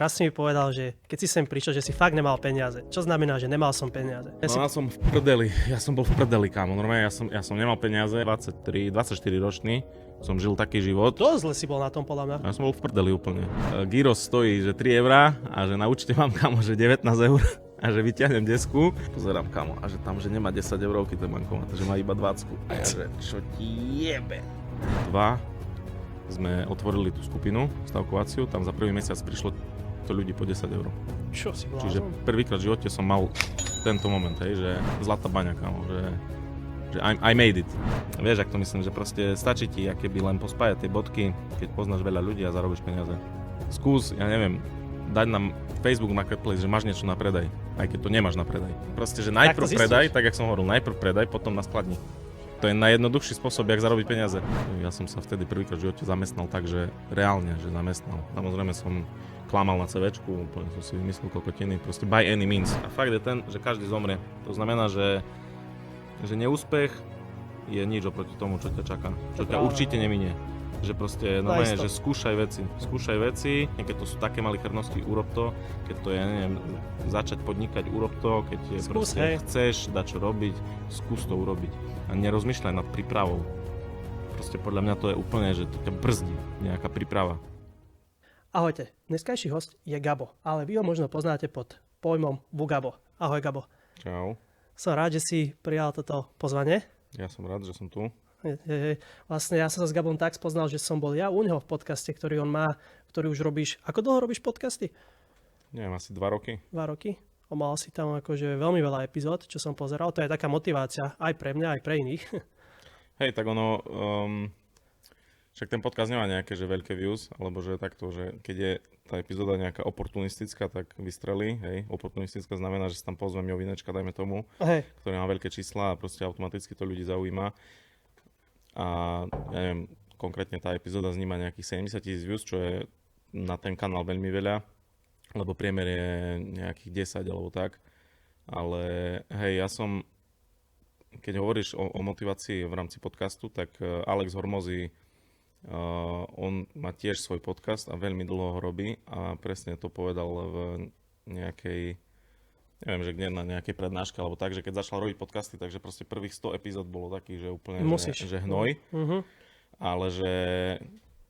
Raz si mi povedal, že keď si sem prišiel, že si fakt nemal peniaze. Čo znamená, že nemal som peniaze? Ja som v prdeli, ja som bol v prdeli, kámo. Normálne ja som nemal peniaze, 24 ročný, som žil taký život. Dosť zle si bol na tom, podľa mňa. Ja som bol v prdeli úplne. Gyros stojí, že 3 eurá a že na účte mám, kámo, že 19 eur a že vyťahnem desku. Pozerám, kámo, a že tam, že nemá 10 eurovky ten bankomat, že má iba 20. A ja, že čo ti jebe? Sme otvorili tú skupinu stavkovaciu, tam za prvý mesiac prišlo to ľudí po 10 eur. Čo si blázon? Čiže prvýkrát v živote som mal tento moment, hej, že zlatá baňa, kámo, že I made it. Vieš, ak to myslím, že proste stačí ti, aké by len pospájať tie bodky, keď poznáš veľa ľudí a zarobíš peniaze. Skús, ja neviem, dať nám Facebook Marketplace, že máš niečo na predaj, aj keď to nemáš na predaj. Proste, že najprv predaj, tak jak som hovoril, najprv predaj, potom na skladni. To je najjednoduchší spôsob, jak zarobiť peniaze. Ja som sa vtedy prvýkrát v živote zamestnal tak, že reálne, že zamestnal. Samozrejme som klamal na CVčku, úplne som si vymyslel kokotiny, proste by any means. A fakt je ten, že každý zomrie. To znamená, že neúspech je nič oproti tomu, čo ťa čaká. Čo ťa určite neminie. Že proste, normálne, že skúšaj veci, keď to sú také malichernosti, urob to, keď to je, neviem, začať podnikať, urob to, keď je proste chceš dať čo robiť, skús to urobiť. A nerozmýšľaj nad prípravou. Proste podľa mňa to je úplne, že to ťa brzdí, nejaká príprava. Ahojte, dneskajší host je Gabo, ale vy ho možno poznáte pod pojmom Bugabo. Ahoj Gabo. Čau. Som rád, že si prijal toto pozvanie. Ja som rád, že som tu. Vlastne ja som sa s Gabom tak spoznal, že som bol ja u neho v podcaste, ktorý on má, ktorý už robíš. Ako dlho robíš podcasty? Neviem, asi 2 roky. 2 roky? Mal si tam akože veľmi veľa epizód, čo som pozeral. To je taká motivácia aj pre mňa, aj pre iných. Hej, tak ono... Však ten podcast nemá nejaké že veľké views, alebo že takto, že keď je tá epizóda nejaká oportunistická, tak vystrelí, hej. Oportunistická znamená, že sa tam pozvem Jovinečka, dajme tomu, ktorý má veľké čísla a proste automaticky to ľudí zaujíma. A ja neviem, konkrétne tá epizóda zníma nejakých 70 000 views, čo je na ten kanál veľmi veľa, lebo priemer je nejakých 10 alebo tak. Ale hej, ja som, keď hovoríš o motivácii v rámci podcastu, tak Alex Hormozy, on má tiež svoj podcast a veľmi dlho ho robí a presne to povedal v nejakej, neviem, že kde, na nejakej prednáške alebo tak, že keď začal robiť podcasty, takže proste prvých 100 epizód bolo takých, že úplne že hnoj, ale že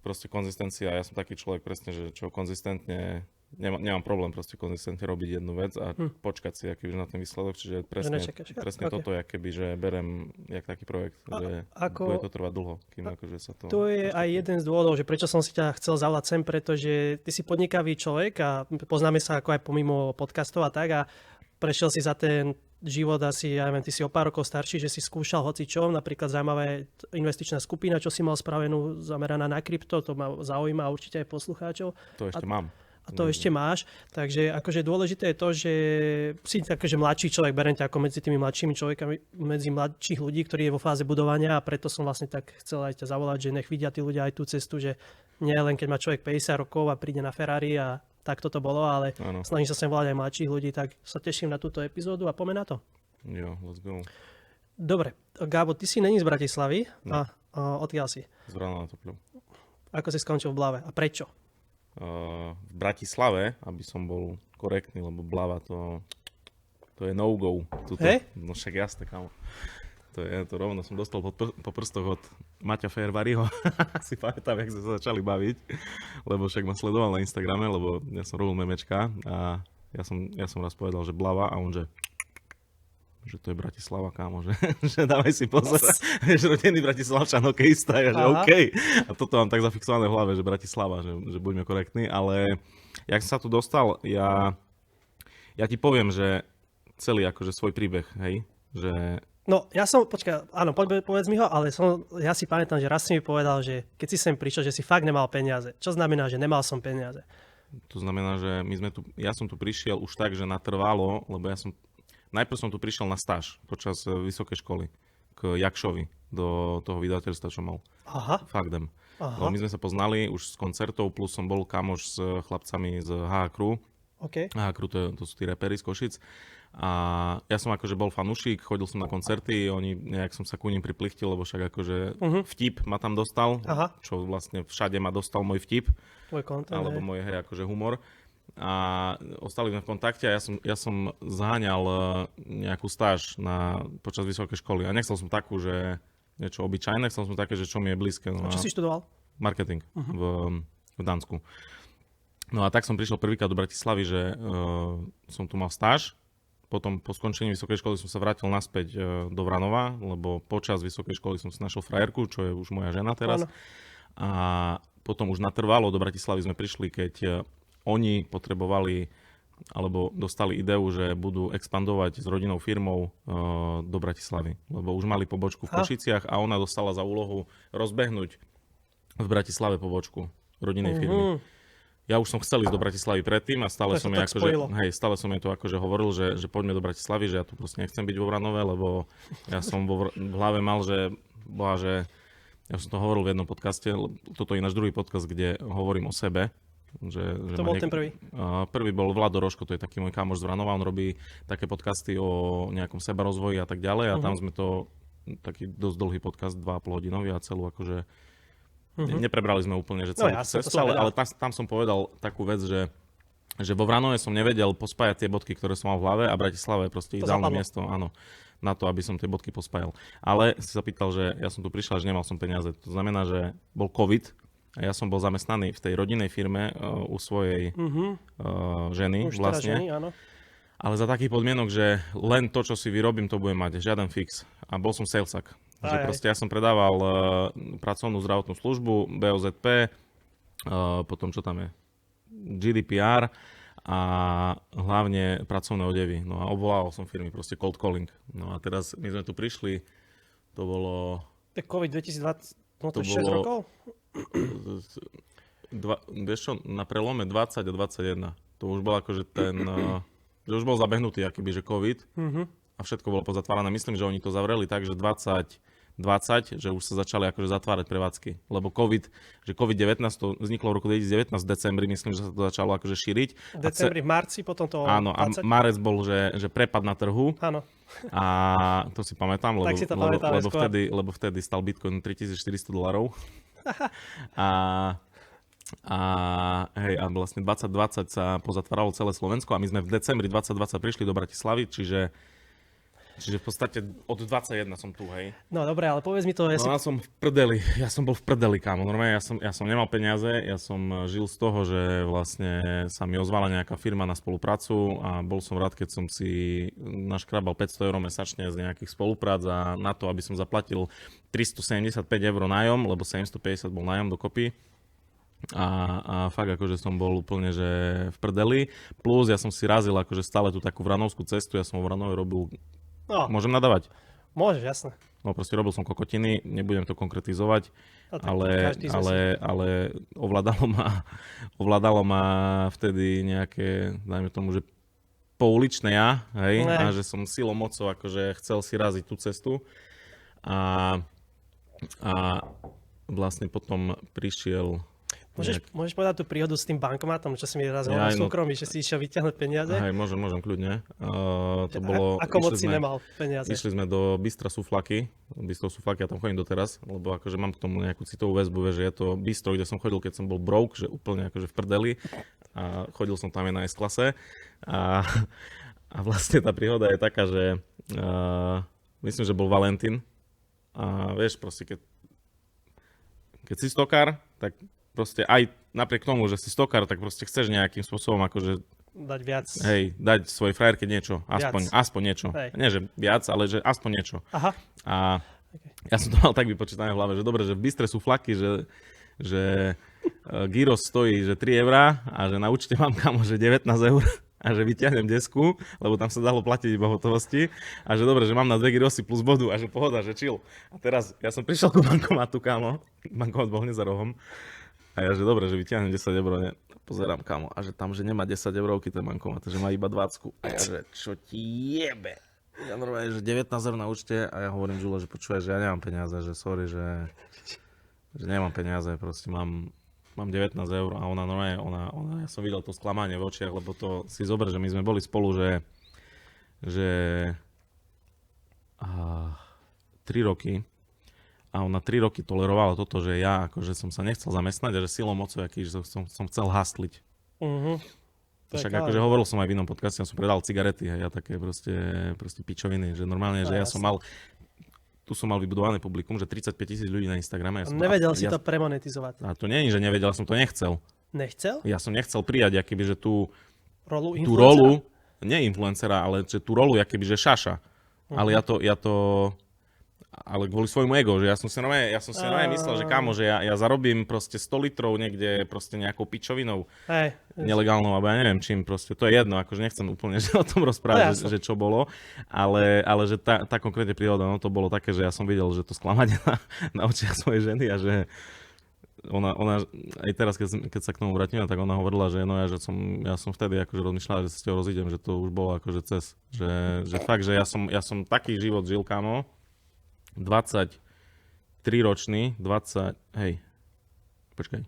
proste konzistencia, ja som taký človek presne, že čo konzistentne, nemám problém proste konzistentne robiť jednu vec a počkať si akýby na ten výsledok, čiže presne toto je keby, že berem jak taký projekt, že bude to trvať dlho, kým akože sa to... To je aj jeden z dôvodov, že prečo som si ťa chcel zavolať sem, pretože ty si podnikavý človek a poznáme sa ako aj pomimo podcastov a tak a prešiel si za ten život asi, ja neviem, ty si o pár rokov starší, že si skúšal hocičo, napríklad zaujímavá investičná skupina, čo si mal spravenú zameraná na krypto, to ma zaujíma určite aj poslucháčov. To ešte mám. A to ešte máš, takže akože dôležité je to, že si akože mladší človek, beriem ťa ako medzi tými mladšími človekami, medzi mladších ľudí, ktorí je vo fáze budovania a preto som vlastne tak chcel aj ťa zavolať, že nech vidia tí ľudia aj tú cestu, že nie len keď má človek 50 rokov a príde na Ferrari a tak toto bolo, ale snažím sa sem volať aj mladších ľudí, tak sa teším na túto epizódu a poďme na to. Jo, let's go. Dobre, Gabo, ty si není z Bratislavy a odkiaľ si? Z Brna na Topľu. Ako si skončil v Blave a prečo? V Bratislave, aby som bol korektný, lebo Blava to je no-go. No však jasne, kámo. To rovno som dostal po prstoch od Maťa Fervariho. Si pamätám, jak sme sa začali baviť, lebo však ma sledoval na Instagrame, lebo ja som robil memečka a ja som raz povedal, že Blava a on, že to je Bratislava, kámo, že dávaj si pozor, že rodený Bratislavčan, hokejista, že OK. A toto mám tak zafixované v hlave, že Bratislava, že buďme korektní, ale jak som sa tu dostal, ja ti poviem, že celý akože svoj príbeh, hej, že... No, áno, povedz mi ho, ale ja si pamätám, že raz si mi povedal, že keď si sem prišiel, že si fakt nemal peniaze. Čo znamená, že nemal som peniaze? To znamená, že ja som tu prišiel už tak, že natrvalo, lebo najprv som tu prišiel na stáž počas vysokej školy k Jakšovi do toho vydavateľstva, čo mal. Fakdem. No, my sme sa poznali už z koncertov, plus som bol kamoš s chlapcami z HH Crew. HH Crew to sú tí raperi z Košic. A ja som akože bol fanúšik, chodil som na koncerty, nejak som sa ku ním priplichtil, lebo však akože vtip ma tam dostal, čo vlastne všade ma dostal môj vtip. Môj content, alebo môj akože humor. a ostali sme v kontakte a ja som zháňal nejakú stáž počas vysokej školy a nechcel som takú, že niečo obyčajné, chcel som také, že čo mi je blízke. No A čo si študoval? Marketing v Dánsku. No a tak som prišiel prvýkrát do Bratislavy, že som tu mal stáž. Potom po skončení vysokej školy som sa vrátil naspäť do Vranova, lebo počas vysokej školy som si našiel frajerku, čo je už moja žena teraz. Áno. A potom už natrvalo do Bratislavy sme prišli, keď oni potrebovali alebo dostali ideu, že budú expandovať s rodinnou firmou do Bratislavy. Lebo už mali pobočku v Košiciach a ona dostala za úlohu rozbehnúť v Bratislave pobočku rodinnej firmy. Ja už som chcel ísť do Bratislavy predtým a stále som jej to akože hovoril, že poďme do Bratislavy, že ja tu proste nechcem byť vo Vranove, lebo ja som v hlave mal, že ja som to hovoril v jednom podcaste, toto je náš druhý podcast, kde hovorím o sebe. To bol ten prvý? Prvý bol Vlado Roško, to je taký môj kamoš z Vranova, on robí také podcasty o nejakom sebarozvoji a tak ďalej a tam sme to, taký dosť dlhý podcast, 2,5 hodinový a celú akože neprebrali sme úplne, že celú cestu, ale tam som povedal takú vec, že vo Vranove som nevedel pospájať tie bodky, ktoré som mal v hlave a Bratislava je proste ideálne miesto, áno, na to, aby som tie bodky pospájal. Ale si sa pýtal, že ja som tu prišiel, že nemal som peniaze. To znamená, že bol COVID a ja som bol zamestnaný v tej rodinnej firme u svojej ženy už vlastne. Ženy, áno. Ale za takých podmienok, že len to, čo si vyrobím, to budem mať, žiaden fix. A bol som salesak. Že proste ja som predával pracovnú zdravotnú službu, BOZP, potom čo tam je, GDPR a hlavne pracovné odevy. No a obvolával som firmy, proste cold calling. No a teraz my sme tu prišli, to bolo... Tak COVID 2020, no to 6 rokov? Vieš čo, na prelome 20 a 21. To už bol akože že už bol zabehnutý akýby, že COVID. A všetko bolo pozatvárané. Myslím, že oni to zavreli tak, že 2020, že už sa začali akože zatvárať prevádzky. Lebo že COVID-19 to vzniklo v roku 2019 v decembri, myslím, že sa to začalo akože šíriť. V decembri, v marci, potom to... Áno, 20. A marec bol, že prepad na trhu. Áno. A to si pamätám, lebo vtedy stal Bitcoin $3400. A vlastne 2020 sa pozatváralo celé Slovensko a my sme v decembri 2020 prišli do Bratislavy, čiže v podstate od 21 som tu, hej. No dobre, ale povedz mi to. Ja som bol v prdeli, kámo. Normálne ja som nemal peniaze, ja som žil z toho, že vlastne sa mi ozvala nejaká firma na spoluprácu a bol som rád, keď som si naškrabal 500 € mesačne z nejakých spoluprác a na to, aby som zaplatil 375 € nájom, lebo 750 bol nájom dokopy. A fakt akože som bol úplne že v prdeli. Plus ja som si razil akože stále tú takú vranovskú cestu, ja som vo Vranove robil... No. Môžem nadávať? Môžeš, jasné. No proste robil som kokotiny, nebudem to konkretizovať, ale ovládalo ma vtedy nejaké, dajme tomu, že pouličné ja, hej, a že som silou mocou akože chcel si raziť tú cestu a vlastne potom prišiel... Môžeš povedať tú príhodu s tým bankomatom, čo si mi raz hovoril súkromí, že si išiel vyťahnuť peniaze? Hej, môžem kľudne. Ako moc si nemal peniaze? Išli sme do Bystra Suflaky, ja tam chodím doteraz, lebo akože mám k tomu nejakú citovú väzbu, že je to bistro, kde som chodil, keď som bol broke, že úplne akože v prdeli a chodil som tam aj na S-klase a vlastne tá príhoda je taká, že myslím, že bol Valentín a vieš proste, keď si stokár, tak proste aj napriek tomu, že si stokár, tak proste chceš nejakým spôsobom akože dať viac. Hej, dať svojej frajerke niečo, aspoň niečo. Hej. Nie, že viac, ale že aspoň niečo. Aha. A ja som to mal tak vypočítané v hlave, že dobre, že v Bystre sú flaky, že gyros stojí že 3 € a že na účte mám kamo, že 19 € a že vyťahnem desku, lebo tam sa dalo platiť iba hotovosti a že dobre, že mám na 2 gyrosy plus bodu a že pohoda, že chill. A teraz ja som prišiel ku bankomatu, kámo, bankomat bol hneď za rohom a ja že dobre, že vyťahnem 10 €, ne? Pozerám, kámo, a že tam, že nemá 10 € ten bankomat, že má iba 20. A ja že čo ti jebe? Ja normálne, že 19 € na účte a ja hovorím Žule, že počúvaj, že ja nemám peniaze, že sorry, že nemám peniaze, proste mám 19 € a ona normálne, ja som videl to sklamanie v očiach, lebo to si zober, že my sme boli spolu, že 3 roky a ona 3 roky tolerovala toto, že ja akože som sa nechcel zamestnať a že silou mocou, že som chcel hastliť. Však akože hovoril som aj v inom podcaste, ja som predal cigarety a ja také proste pičoviny, že normálne, že ja som mal, tu som mal vybudované publikum, že 35 000 ľudí na Instagrame. Nevedel si to premonetizovať. A to nie je, že nevedel, ja som to nechcel. Nechcel? Ja som nechcel prijať, akoby, že tú rolu, nie influencera, ale že tú rolu, akoby, že šaša. Ale ale kvôli svojmu ego, že ja som si normálne myslel, že kámo, že ja zarobím proste 100 litrov niekde proste nejakou pičovinou nelegálnou, alebo ja neviem čím proste, to je jedno, akože nechcem úplne že o tom rozprávať, že čo bolo, ale že tá konkrétne príhoda, no to bolo také, že ja som videl, že to sklamanie na očiach svojej ženy a že ona aj teraz, keď sa k tomu vrátime, tak ona hovorila, že ja som vtedy akože rozmýšľala, že sa s ťou rozídem, že to už bolo akože cez, že fakt, že ja som taký život žil, kámo, 23-ročný, počkaj,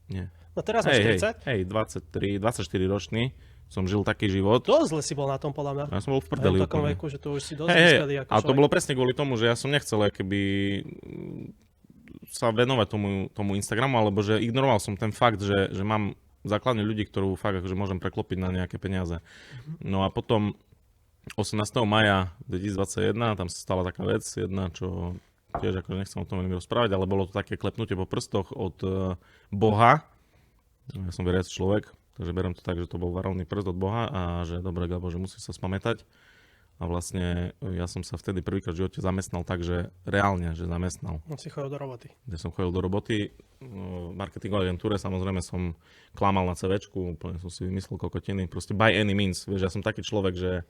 nie. No teraz máš 40? 24 ročný, som žil taký život. Dosť zle si bol na tom, podľa mňa. Ja som bol v prdeli. V takom veku, že to už si dosť vyspelý ako človek. A to bolo presne kvôli tomu, že ja som nechcel keby sa venovať tomu Instagramu, alebo že ignoroval som ten fakt, že mám základne ľudí, ktorú fakt akože môžem preklopiť na nejaké peniaze. No a potom 18. maja 2021, tam sa stala taká vec, jedna, čo tiež akože nechcem o tom veľmi rozprávať, ale bolo to také klepnutie po prstoch od Boha. Ja som veriaci človek, takže beriem to tak, že to bol varovný prst od Boha a že dobre, Gabo, že musí sa spamätať. A vlastne ja som sa vtedy prvýkrát v živote zamestnal tak, že reálne, že zamestnal. Si chodil do roboty. Kde som chodil do roboty. V marketingovej agentúre samozrejme som klamal na CVčku, úplne som si vymyslel kokotiny. Proste by any means. Vieš, ja som taký človek, že...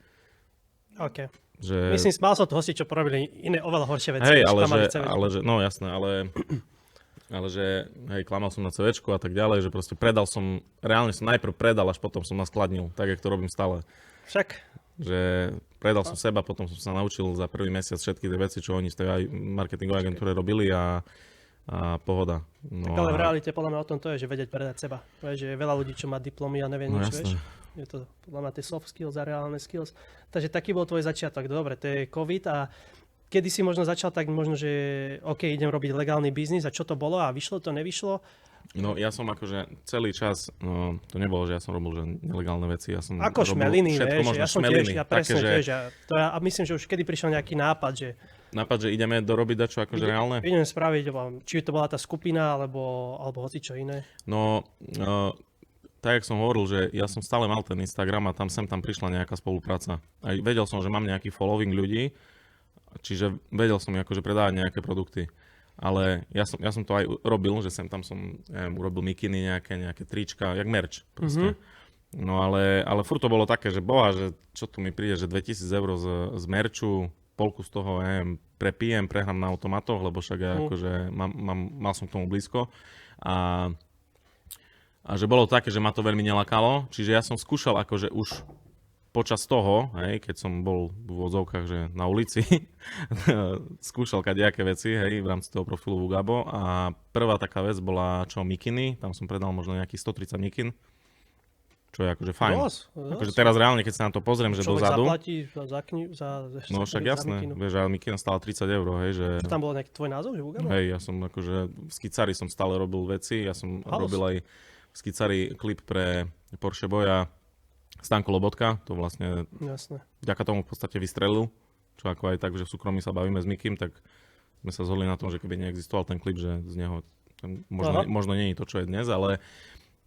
OK. Že... Myslím, mal som to hosti, čo porobili iné oveľa horšie veci. Hej, ale že, no jasné, ale že, hej, klamal som na CVčku a tak ďalej, že proste reálne som najprv predal, až potom som naskladnil, tak, jak to robím stále. Však. Že predal som seba, potom som sa naučil za prvý mesiac všetky tie veci, čo oni z tej marketingovej agentúre robili a pohoda. No tak ale v realite podľa mňa o tom to je, že vedieť predať seba. Vieš, že je veľa ľudí, čo má diplomy a nevie nič, vieš. Je to podľa mňa tie soft skills a reálne skills. Takže taký bol tvoj začiatok. Dobre, to je COVID a kedy si možno začal tak možno, že OK, idem robiť legálny biznis a čo to bolo a vyšlo to, nevyšlo? No ja som akože celý čas, no to nebolo, že ja som robil že nelegálne veci, ja som ako robil šmeliny, všetko možno ja som šmeliny. Tiež, ja presne také, tiež. A myslím, že už kedy prišiel nejaký nápad, že ideme dorobiť dačo akože reálne? Idem spraviť, či to bola tá skupina, alebo hoci čo iné. No, tak, jak som hovoril, že ja som stále mal ten Instagram a tam prišla nejaká spolupráca. A vedel som, že mám nejaký following ľudí, čiže vedel som akože predávať nejaké produkty. Ale ja som to aj robil, že tam som urobil mikiny, nejaké trička, jak merch proste. Mm-hmm. No ale furt to bolo také, že boha, že čo tu mi príde, že 2000 eur z merču, polku z toho prepijem, prehrám na automatoch, lebo však ja akože mal som k tomu blízko. A že bolo také, že ma to veľmi nelakalo, čiže ja som skúšal akože už počas toho, keď som bol v úvodzovkách, že na ulici, skúšal kadejaké veci, v rámci toho profilu Vugabo a prvá taká vec bola mikiny, tam som predal možno nejakých 130 mikin, čo je akože fajn. Akože teraz reálne, keď sa na to pozriem, že dozadu... Človek zaplatí no však jasné, vieš, ale mikina stála 30 eur, že... Čo tam bol nejaký tvoj názov, že Vugabo? Ja som akože v Skicari som stále robil veci, ja som robil aj v Skicari klip pre Porsche Boja Stanko Lobotka, to vlastne vďaka tomu v podstate vystrelil, čo ako aj tak, že v súkromí sa bavíme s Mikim, tak sme sa zhodli na tom, že keby neexistoval ten klip, že z neho možno nie je to, čo je dnes, ale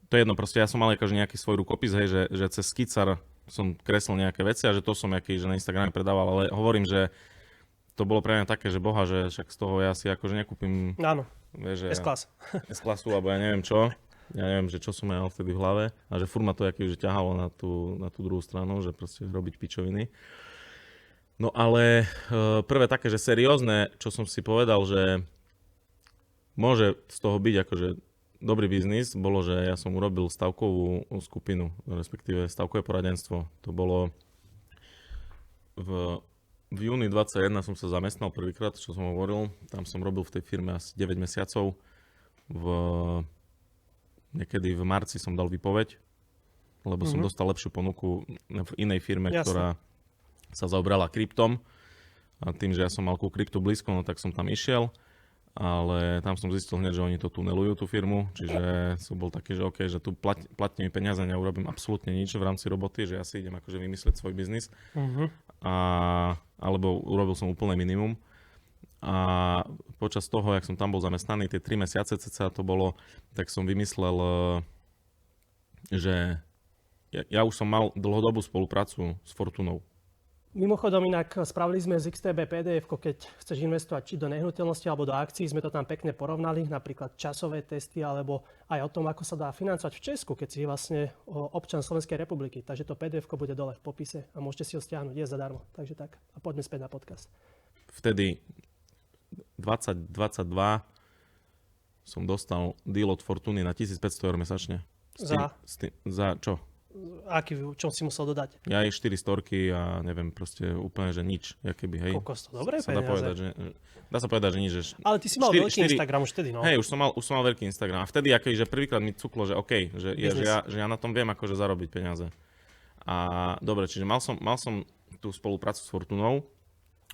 to je jedno, proste ja som mal akože nejaký svoj rukopis, že cez Skicar som kreslil nejaké veci a že to som aký, že na Instagrame predával, ale hovorím, že to bolo pre mňa také, že boha, že však z toho ja si akože nekúpim S-klasu, alebo ja neviem čo. Ja neviem, že čo som mal vtedy v hlave a že furt ma to že ťahalo na tú druhú stranu, že proste robiť pičoviny. No ale prvé také, že seriózne, čo som si povedal, že môže z toho byť akože dobrý biznis, bolo, že ja som urobil stavkovú skupinu, respektíve stavkové poradenstvo. To bolo v júni 2021 som sa zamestnal prvýkrát, čo som hovoril. Tam som robil v tej firme asi 9 mesiacov. Niekedy v marci som dal výpoveď, lebo som dostal lepšiu ponuku v inej firme, ktorá sa zaobrala kryptom. A tým, že ja som mal ku kryptu blízko, no tak som tam išiel. ale tam som zistil hneď, že oni to tunelujú, tú firmu, čiže som bol taký, že OK, že tu platí mi peniaze, neurobím absolútne nič v rámci roboty, že ja si idem akože vymyslieť svoj biznis, alebo urobil som úplne minimum. A počas toho, jak som tam bol zamestnaný, tie 3 mesiace cca to bolo, tak som vymyslel, že ja už som mal dlhodobú spoluprácu s Fortunou. Mimochodom inak spravili sme z XTB PDF, keď chceš investovať či do nehnuteľnosti alebo do akcií, sme to tam pekne porovnali, napríklad časové testy alebo aj o tom, ako sa dá financovať v Česku, keď si vlastne občan Slovenskej republiky. Takže to PDF bude dole v popise a môžete si ho stiahnuť, je zadarmo. Takže tak. A poďme späť na podcast. Vtedy 2022 som dostal deal od Fortuny na 1500 eur mesačne. Za čo? Aký, čo si musel dodať? Ja aj 4 storky a neviem, proste úplne, že nič. Keby, hej. Kokos, to dobré sa peniaze. Dá sa povedať, že nič. Že Ale ty si mal veľký Instagram už vtedy, no. Hej, už som mal veľký Instagram. A vtedy, že prvýkrát mi cuklo, že OK, že ja na tom viem akože zarobiť peniaze. A dobre, čiže mal som tú spoluprácu s Fortunou.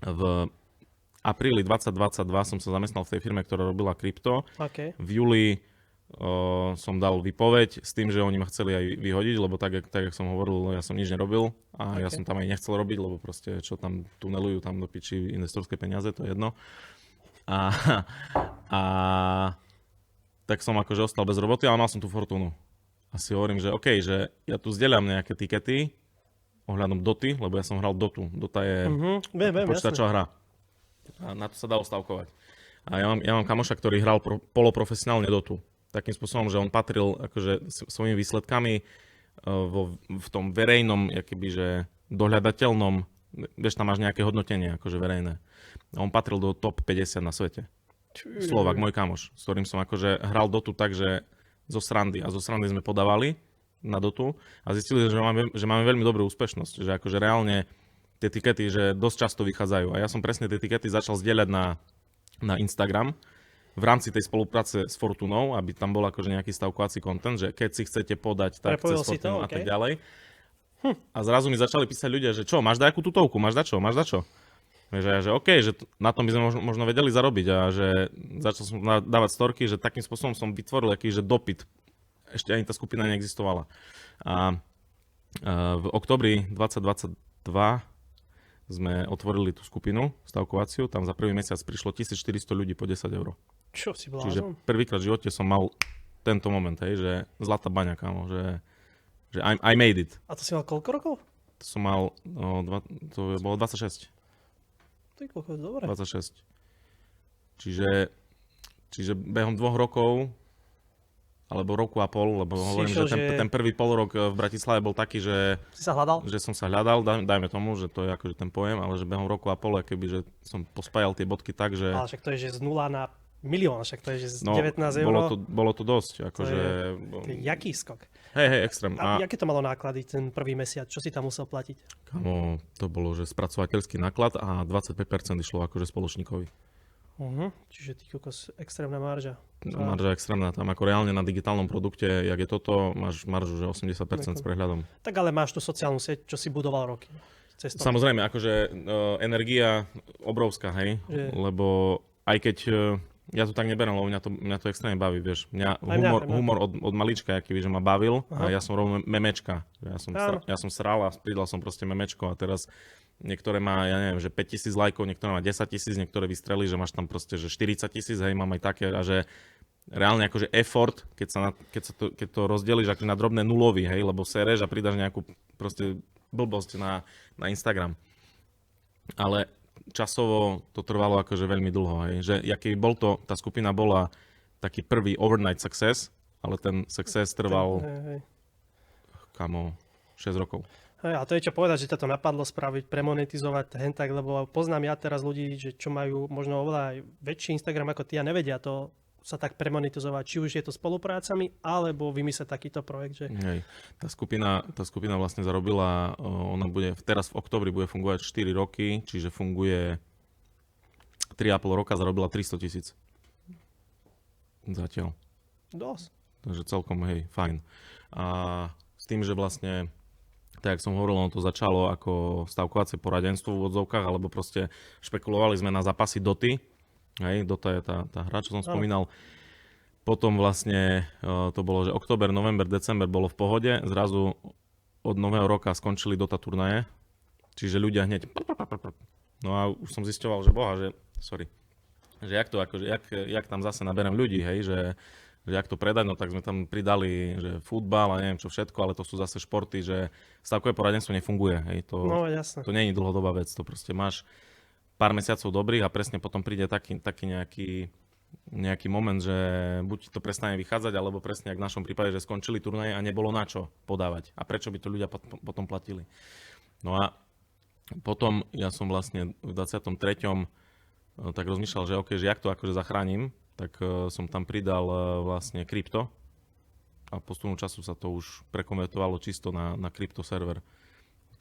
V apríli 2022 som sa zamestnal v tej firme, ktorá robila krypto. Okay. V júli som dal výpoveď s tým, že oni ma chceli aj vyhodiť, lebo tak jak som hovoril, ja som nič nerobil a ja som tam aj nechcel robiť, lebo proste čo tam tunelujú, tam do piči investorské peniaze, to je jedno. A tak som akože ostal bez roboty, ale mal som tú Fortunu. A si hovorím, že OK, že ja tu zdieľam nejaké tikety ohľadom Doty, lebo ja som hral Dotu. Dota je počítačová hra. A na to sa dalo stavkovať. A ja mám kamoša, ktorý hral poloprofesionálne Dotu. Takým spôsobom, že on patril akože svojimi výsledkami v tom verejnom, akoby, že dohľadateľnom, vieš, tam máš nejaké hodnotenie, akože verejné. A on patril do top 50 na svete. Slovák, môj kamoš, s ktorým som akože hral Dotu tak, že zo srandy sme podávali na Dotu a zistili, že máme veľmi dobrú úspešnosť, že akože reálne tie tikety, že dosť často vychádzajú. A ja som presne tie tikety začal zdieľať na Instagram v rámci tej spolupráce s Fortunou, aby tam bol akože nejaký stavkovací content, že keď si chcete podať, tak cez Fortunu a tak ďalej. A zrazu mi začali písať ľudia, že čo, máš dajakú tutovku, máš dačo? Že OK, že na tom by sme možno vedeli zarobiť a že začal som dávať storky, že takým spôsobom som vytvoril akýže dopyt. Ešte ani tá skupina neexistovala. A v októbri 2022 sme otvorili tú skupinu stavkovaciu, tam za prvý mesiac prišlo 1400 ľudí po 10 eur. Čo si blázon? Čiže prvýkrát v živote som mal tento moment, hej, že zlatá baňa, kámo, že I made it. A to si mal koľko rokov? To som mal, to bolo 26. To je koľko, dobre. 26. Čiže behom 2 rokov, alebo roku a pol, lebo hovorím, že ten prvý polrok v Bratislave bol taký, že... Si sa hľadal? Že som sa hľadal, dajme tomu, že to je akože ten pojem, ale že behom roku a pol, keby, že som pospájal tie bodky tak, že... Ale však to je, že z 0 na milión, však to je, že z 19 eur. Bolo to dosť, akože... To je jaký skok? Hej, extrém. A jaké to malo náklady ten prvý mesiac? Čo si tam musel platiť? Kamo, to bolo, že spracovateľský náklad a 25% išlo akože spoločníkovi. Čiže ty kokos, extrémna marža. Marža extrémna, tam ako reálne na digitálnom produkte, jak je toto, máš maržu, že 80% s prehľadom. Tak ale máš tú sociálnu sieť, čo si budoval roky. Samozrejme, akože energia obrovská, hej, lebo aj keď ja to tak neberiem, lebo mňa to extrémne baví, vieš. Humor od malička, aký, že ma bavil a ja som robil memečka. Ja som sral a pridal som proste memečko a teraz niektoré má, ja neviem, že 5000 lajkov, niektoré má 10 000, niektoré vystrelí, že máš tam proste, že 40 000, hej, mám aj také a že reálne akože effort, keď to rozdeliš akože na drobné nulový, hej, lebo sereš a pridáš nejakú proste blbosť na Instagram. Ale časovo to trvalo akože veľmi dlho, hej, že jaký bol to, tá skupina bola taký prvý overnight success, ale ten success trval kamo 6 rokov. Hej, a to je čo povedať, že ťa to napadlo spraviť, premonetizovať hentak, lebo poznám ja teraz ľudí, že čo majú možno oveľa väčší Instagram ako ty a nevedia to sa tak premonetizovať, či už je to spoluprácami, alebo vymyslieť takýto projekt. Že... Hej, tá skupina vlastne zarobila, ona bude, teraz v októbri bude fungovať 4 roky, čiže funguje 3,5 roka, zarobila 300 000. Zatiaľ. Dosť. Takže celkom, hej, fajn. A s tým, že vlastne tak, jak som hovoril, ono to začalo ako stavkovacie poradenstvo v odzovkách, alebo proste špekulovali sme na zápasy Doty Hej, Dota je tá hra, čo som spomínal. Potom vlastne to bolo, že október, november, december bolo v pohode. Zrazu od nového roka skončili Dota turnaje. Čiže ľudia hneď... No a už som zisťoval, že boha, že jak to, akože, jak tam zase naberem ľudí, hej, že jak to predať, no tak sme tam pridali, že futbal a neviem čo všetko, ale to sú zase športy, že stavkové poradenstvo nefunguje, hej, No, jasné. to nie je dlhodobá vec, to proste máš pár mesiacov dobrých a presne potom príde taký nejaký moment, že buď to prestane vychádzať, alebo presne jak v našom prípade, že skončili turnaje a nebolo na čo podávať. A prečo by to ľudia potom platili. No a potom ja som vlastne v 23. tak rozmýšľal, že OK, že jak to akože zachránim, tak som tam pridal vlastne krypto a postupom času sa to už prekonvertovalo čisto na krypto server,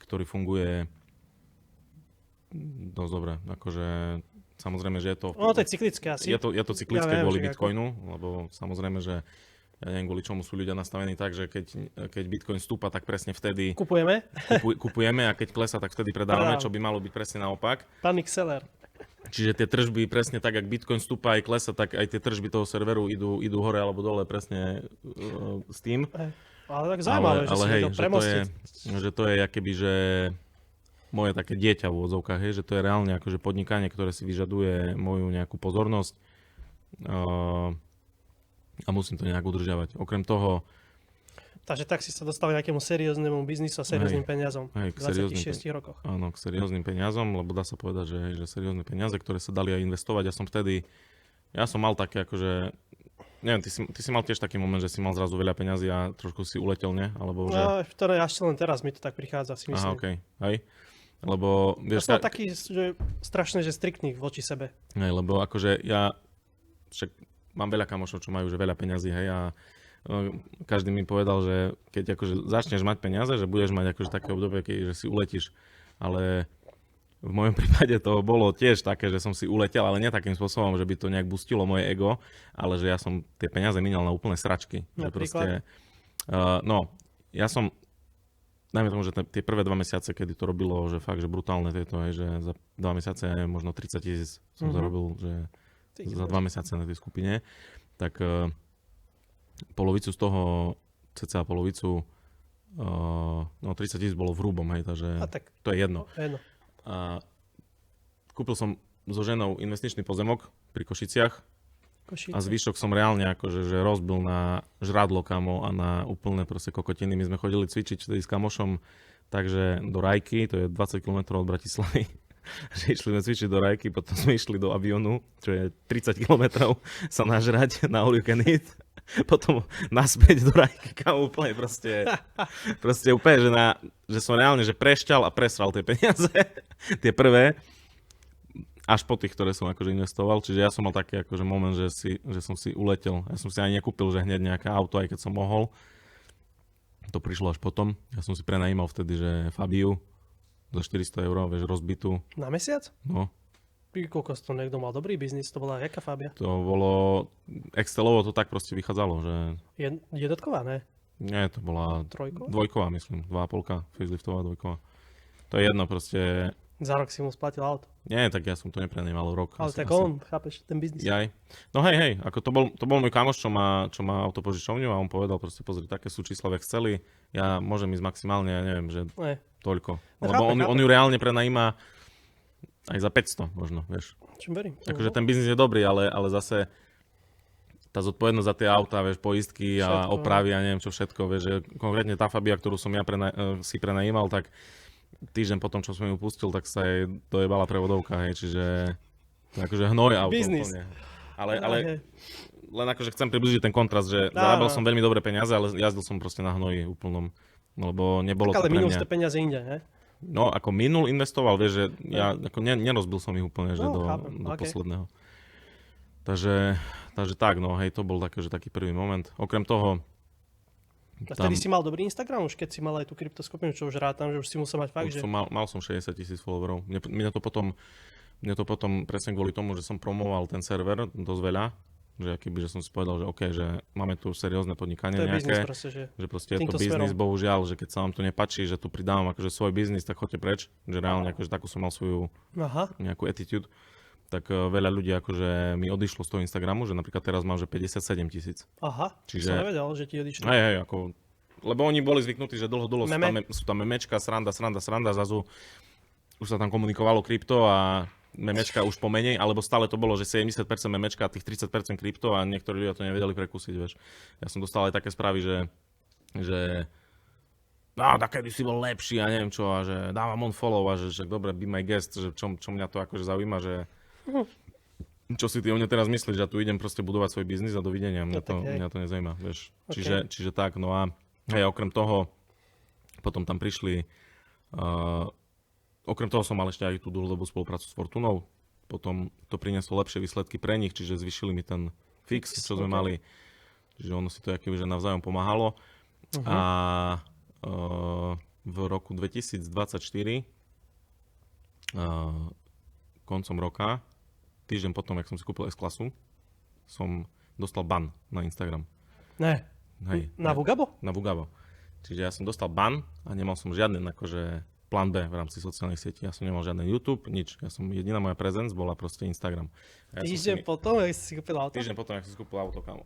ktorý funguje dosť dobre, akože samozrejme, že je to... No to je cyklické asi. Je to cyklické kvôli Bitcoinu, ako... lebo samozrejme, že ja neviem, kvôli čomu sú ľudia nastavení tak, že keď Bitcoin stúpa, tak presne vtedy kupujeme a keď klesá, tak vtedy predávame, čo by malo byť presne naopak. Panic seller. Čiže tie tržby presne tak, ak Bitcoin stúpa aj klesa, tak aj tie tržby toho serveru idú hore alebo dole presne s tým. Ale tak zaujímavé, že si to premostiť. Že to je akoby, že moje také dieťa v úvodzovkách, že to je reálne akože podnikanie, ktoré si vyžaduje moju nejakú pozornosť a musím to nejak udržiavať. Okrem toho... Takže tak si sa dostal k nejakému serióznemu biznisu a serióznym peniazom v 26 rokoch. Áno, k serióznym peniazom, lebo dá sa povedať, že seriózne peniaze, ktoré sa dali aj investovať. Ja som mal také akože... Neviem, ty si mal tiež taký moment, že si mal zrazu veľa peňazí a trošku si uletel, ne? Alebo, že... No, to ešte len teraz mi to tak prichádza, si myslím. Aha, okej. Hej. Lebo... Ja som taký, že strašne, že striktný voči sebe. Hej, lebo akože ja... Však mám veľa kamošov, čo majú že veľa peňazí, hej, a každý mi povedal, že keď akože začneš mať peniaze, že budeš mať akože také obdobie, že si uletíš. Ale v mojom prípade to bolo tiež také, že som si uletel, ale nie takým spôsobom, že by to nejak boostilo moje ego, ale že ja som tie peniaze minal na úplné sračky. Že proste, ja som, dajme tomu, že tie prvé 2 mesiace, kedy to robilo, že fakt, že brutálne tieto, hej, že za 2 mesiace možno 30 000 som zarobil, že za 2 mesiace na tej skupine, tak polovicu z toho, cca polovicu, 30 000 bolo v hrubom, hej, takže to je jedno. A kúpil som so ženou investičný pozemok pri Košiciach a zvyšok som reálne akože že rozbil na žradlo, kamo, a na úplné proste kokotiny. My sme chodili cvičiť vtedy s kamošom, takže do Rajky, to je 20 km od Bratislavy. Že išli sme cvičiť do Rajky, potom sme išli do Avionu, čo je 30 km sa nažrať na all you can eat. Potom naspäť do Rajky, kam úplne proste úplne, že som reálne že prešťal a presral tie peniaze, tie prvé, až po tých, ktoré som akože investoval. Čiže ja som mal taký akože moment, že som si uletel. Ja som si ani nekúpil, že hneď nejaké auto, aj keď som mohol. To prišlo až potom. Ja som si prenajímal vtedy, že Fabiu za 400 €, vieš, rozbitú. Na mesiac? No. Koľko to niekto mal dobrý biznis? To bola jaká Fabia? To bolo, Excelovo to tak proste vychádzalo, že... Jednotková, ne? Nie, to bola... Dvojková, myslím. 2,5, faceliftová dvojková. To je jedno proste... Za rok si mu splatil auto. Nie, tak ja som to neprenajímal rok. Ale tak on, chápeš, ten biznis. Jaj. No hej, ako to bol môj kamoš, čo má autopožičovňu a on povedal proste, pozri, také sú čísla v Exceli, ja môžem ísť maximálne, ja neviem, že toľko. Lebo on ju reálne prenajíma aj za 500 možno, vieš. Čím verím. Takže ten biznis je dobrý, ale zase tá zodpovednosť za tie autá, vieš, poistky a opravy a neviem čo všetko, vieš, že konkrétne tá Fabia, ktorú som ja si prenajímal, tak týždeň potom, čo som ju pustil, tak sa jej dojebala prevodovka, hej, čiže akože hnoj auto. Biznis. Ale len akože chcem približiť ten kontrast, že zarábal som veľmi dobré peniaze, ale jazdil som proste na hnoji úplnom, lebo nebolo tak, to pre mňa. Ale minul ste peniaze inde, ne? No, ako minul investoval, vieš, že ja ako nerozbil som ich úplne, že do posledného. Takže tak, no, hej, to bol taký prvý moment. Okrem toho... A vtedy si mal dobrý Instagram už, keď si mal aj tú kryptoskupinu, čo už rátam, že už si musel mať fakt, že... Mal som 60 000 followerov. Mne to potom presne kvôli tomu, že som promoval ten server dosť veľa, že som si povedal, že OK, že máme tu seriózne podnikanie nejaké, že proste je to biznis, bohužiaľ, že keď sa vám to nepáči, že tu pridávam akože svoj biznis, tak choďte preč, že reálne akože takú som mal svoju nejakú attitude. tak veľa ľudí akože mi odišlo z toho Instagramu, že napríklad teraz mám, že 57 000. Aha, Čiže- som nevedel, že ti odišli. Hej, ako, lebo oni boli zvyknutí, že dlho Meme. sú tam memečka, sranda, zrazu už sa tam komunikovalo krypto a memečka už pomenej, alebo stále to bolo, že 70% memečka a tých 30% krypto a niektorí ľudia to nevedeli prekúsiť, vieš. Ja som dostal aj také správy, že tak kedy si bol lepší a neviem čo, a že dávam on follow a že dobre, be my guest, že čo mňa to akože zaujíma, že čo si ty o mne teraz myslíš, že ja tu idem proste budovať svoj biznis a dovidenia, mňa to nezaujíma, vieš. Okay. Čiže tak, no a hej, okrem toho, potom tam prišli, okrem toho som mal ešte aj tú dlhodobú spoluprácu s Fortunou, potom to prinieslo lepšie výsledky pre nich, čiže zvýšili mi ten fix, čo sme mali, čiže ono si to akože navzájom pomáhalo. A v roku 2024, koncom roka, týždeň potom, jak som si kúpil S-klasu, som dostal ban na Instagram. Ne, Hej, na Vugabo? Na Vugabo. Čiže ja som dostal ban a nemal som žiaden akože plán B v rámci sociálnych sietí. Ja som nemal žiaden YouTube, nič. Jediná moja presence bola proste Instagram. A ja Týždeň potom, jak si kúpil auto? Týždeň potom, jak som si kúpil auto, kámo.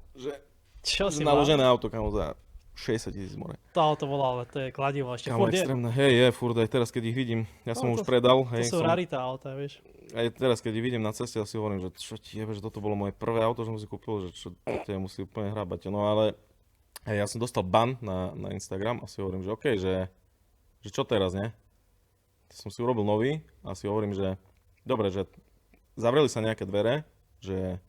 Čo si mal? Naložené auto, kámo, za 60 000 more. To auto bolo, ale to je kladivo ešte. Kámo, Furt je. extrémne. Hej, furt aj teraz, keď ich vidím. Ja som už predal. To Hej, sú rarita auta, vieš. Aj teraz, keď ich vidím na ceste, ja si hovorím, že čo ti jebe, že toto bolo moje prvé auto, že som si kúpil, že čo to musí úplne hrábať. No ale hej, ja som dostal ban na Instagram a si hovorím, že okej, že čo teraz, ne? Som si urobil nový a si hovorím, že dobre, že zavreli sa nejaké dvere, že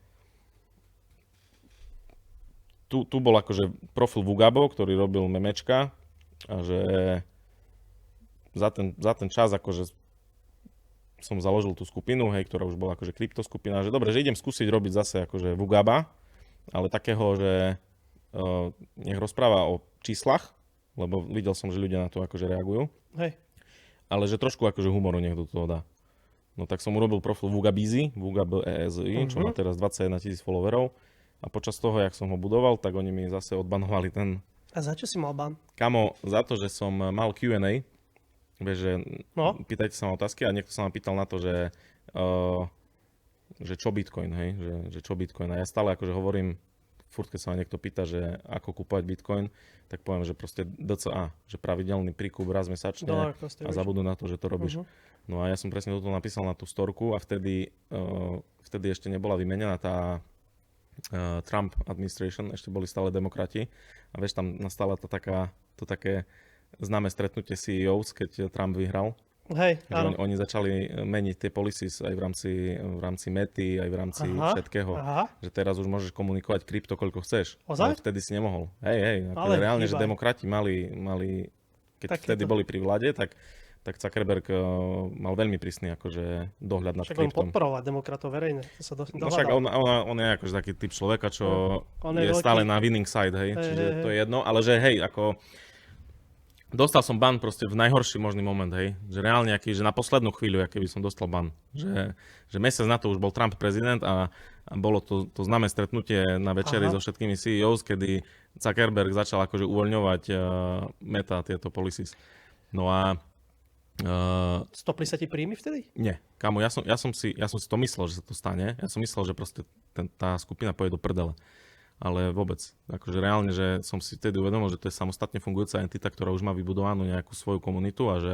tu bol akože profil Vugabo, ktorý robil memečka a že za ten čas akože som založil tú skupinu, hej, ktorá už bola akože kryptoskupina, že dobre, že idem skúsiť robiť zase akože Vugaba, ale takého, že nech rozpráva o číslach, lebo videl som, že ľudia na to akože reagujú. Hej. Ale že trošku akože humoru nech do toho dá. No tak som urobil profil Vugabizi, Vugabezi, čo má teraz 21 000 followerov. A počas toho, jak som ho budoval, tak oni mi zase odbanovali ten... A za čo si mal ban? Kamo, za to, že som mal Q&A, vieš, že No. pýtajte sa ma otázky a niekto sa ma pýtal na to, že čo Bitcoin, hej, že čo Bitcoin. A ja stále akože hovorím, furt keď sa ma niekto pýta, že ako kúpovať Bitcoin, tak poviem, že proste DCA, že pravidelný príkup raz mesačne a zabudnú na to, že to robíš. No a ja som presne toto napísal na tú storku a vtedy ešte nebola vymenená tá Trump administration, ešte boli stále demokrati a vieš, tam nastala to také známe stretnutie CEOs, keď Trump vyhral. Hej, áno. Oni začali meniť tie policies aj v rámci Mety, aj v rámci všetkého. Aha. Že teraz už môžeš komunikovať krypto, koľko chceš. Ozaj? Ale vtedy si nemohol. Hej, Ale reálne, že chýba. demokrati mali keď Takéto. vtedy boli pri vláde, tak Zuckerberg mal veľmi prísny akože dohľad nad Však on kryptom. podporoval demokratov verejne. To sa No však on je akože taký typ človeka, čo je stále na winning side, hej, čiže to je jedno, ale že hej, ako dostal som ban proste v najhorší možný moment, hej, že reálne že na poslednú chvíľu, aký by som dostal ban, že mesiac na to už bol Trump prezident a bolo to známe stretnutie na večeri so všetkými CEOs, kedy Zuckerberg začal akože uvoľňovať Meta tieto policies. No a Stopli sa ti príjmy vtedy? nie, kámo, ja som si to myslel, že sa to stane. Ja som myslel, že proste tá skupina pôjde do prdele. Ale vôbec. Akože reálne, že som si vtedy uvedomil, že to je samostatne fungujúca entita, ktorá už má vybudovanú nejakú svoju komunitu a že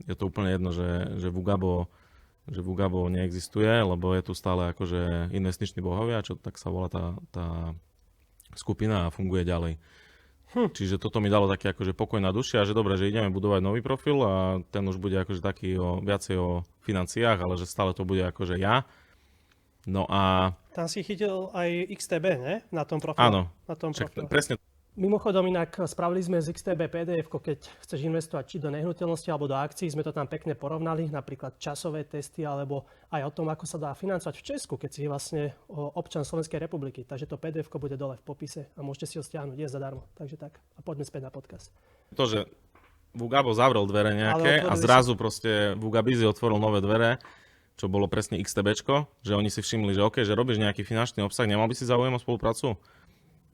je to úplne jedno, že Vugabo neexistuje, lebo je tu stále akože investiční bohovia, čo tak sa volá tá skupina a funguje ďalej. Čiže toto mi dalo taký akože pokoj na duši a že dobre, že ideme budovať nový profil a ten už bude akože taký viacej o financiách, ale že stále to bude akože ja. No a... Tam si chytil aj XTB, ne? Na tom profile. Áno, Na tom profile. presne. Mimochodom inak spravili sme z XTB PDF, keď chceš investovať či do nehnuteľnosti alebo do akcií, sme to tam pekne porovnali, napríklad časové testy alebo aj o tom, ako sa dá financovať v Česku, keď si vlastne občan Slovenskej republiky. Takže to PDF bude dole v popise a môžete si ho stiahnuť, je zadarmo. Takže tak. A poďme späť na podcast. To, že Vugabo zavrel dvere nejaké a zrazu proste Vugabizi otvoril nové dvere, čo bolo presne XTBčko, že oni si všimli, že OK, že robíš nejaký finančný obsah, nemal by si záujem o spoluprácu?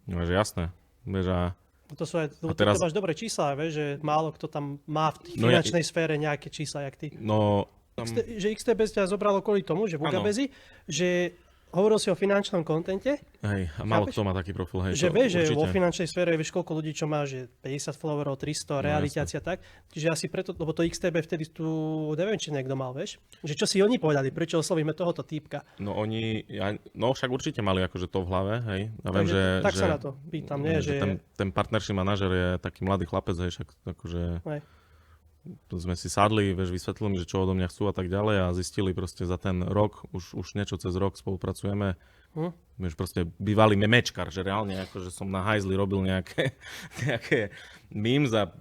No, že jasné. Vieš, To sú aj, teraz... to máš dobré čísla, vieš, že málo kto tam má v tej finančnej sfére nejaké čísla, jak ty. No, tam... Že XTB ťa zobralo kvôli tomu, že v Áno. Ugabezi, že hovoril si o finančnom kontente, Hej, a málo Chápeš? kto má taký profil, hej. že to vieš, že určite. vo finančnej sfére vieš, koľko ľudí, čo má, že 50 followerov, 300, realitácia tak. Čiže asi preto, lebo to XTB vtedy tu, neviem, či niekto mal, vieš. Že čo si oni povedali, prečo oslovíme tohoto týpka. No oni, no však určite mali akože to v hlave, hej. Ja viem, Takže že... tak že, sa na to pýtam, nie? že Že, ten partnership manažer je taký mladý chlapec, hej, však akože... hej. To sme si sadli, vieš, vysvetlili mi, že čo odo mňa chcú a tak ďalej a zistili proste za ten rok, už niečo cez rok spolupracujeme. Vieš, proste bývalý memečkar, že reálne akože som na hajzli robil nejaké memes a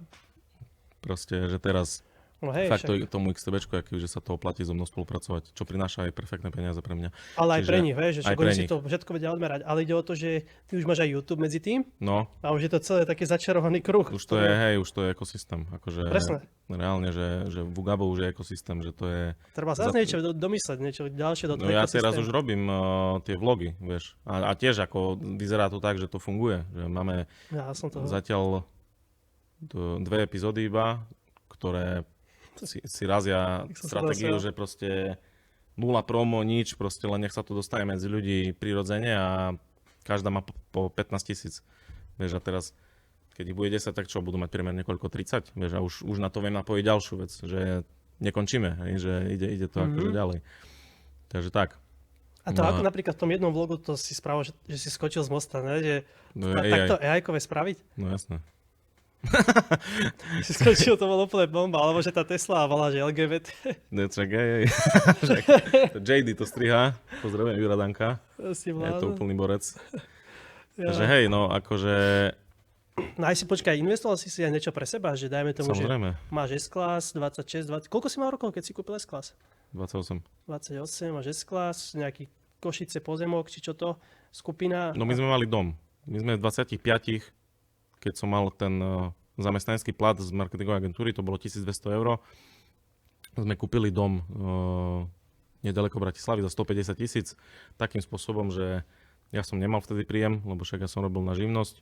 proste, že teraz No hej, fakt však. tomu XTBčku, aký, že sa to oplatí so mnou spolupracovať, čo prináša aj perfektné peniaze pre mňa. Ale aj Čiže pre nich, vieš, že aj však pre oni si nich. to všetko vedia odmerať. Ale ide o to, že ty už máš aj YouTube medzi tým No, a už je to celé taký začarovaný kruh. už to je, hej, už to je ekosystém. Akože Presne. reálne, že v Ugabo už je ekosystém, že to je... Treba sa niečo domysleť, niečo ďalšie do No toho ja teraz ekosystému. už robím tie vlogy, vieš. A tiež ako vyzerá to tak, že to funguje. Že máme Ja som to... zatiaľ 2 epizódy iba, ktoré si razia Tak som sa stratégiu, dosiahol. že proste nula promo, nič, proste len nech sa to dostane medzi ľudí prirodzene a každá má po 15 000. Vieš, a teraz, keď ich bude 10, tak čo, budú mať priemerne koľko, 30? Vieš, a už na to viem napojiť ďalšiu vec, že nekončíme, hej, že ide to akože ďalej. Takže tak. A to No. ako napríklad v tom jednom vlogu to si spravil, že si skočil z mosta, ne? Že No, takto AI-kové spraviť? No jasné. Si skočil, to bolo úplne bomba, alebo že tá Tesla volá, že LGBT. Čak, hej. JD to striha. Pozdravujem Jura Danka. Si Je to vládol. úplný borec. Ja. Takže hej, no akože No aj si počkaj, investoval si aj niečo pre seba, že dajme tomu, samozrejme, že máš S-Class, 26, 20, koľko si mal rokov, keď si kúpil S-Class? 28. 28, máš S-Class, nejaký Košice, pozemok, či čo to, skupina. No my sme mali dom. My sme v 25, keď som mal ten zamestnanecký plat z marketingovej agentúry, to bolo 1200 €. Sme kúpili dom nedaleko Bratislavy za 150 000 takým spôsobom, že ja som nemal vtedy príjem, lebo však ja som robil na živnosť.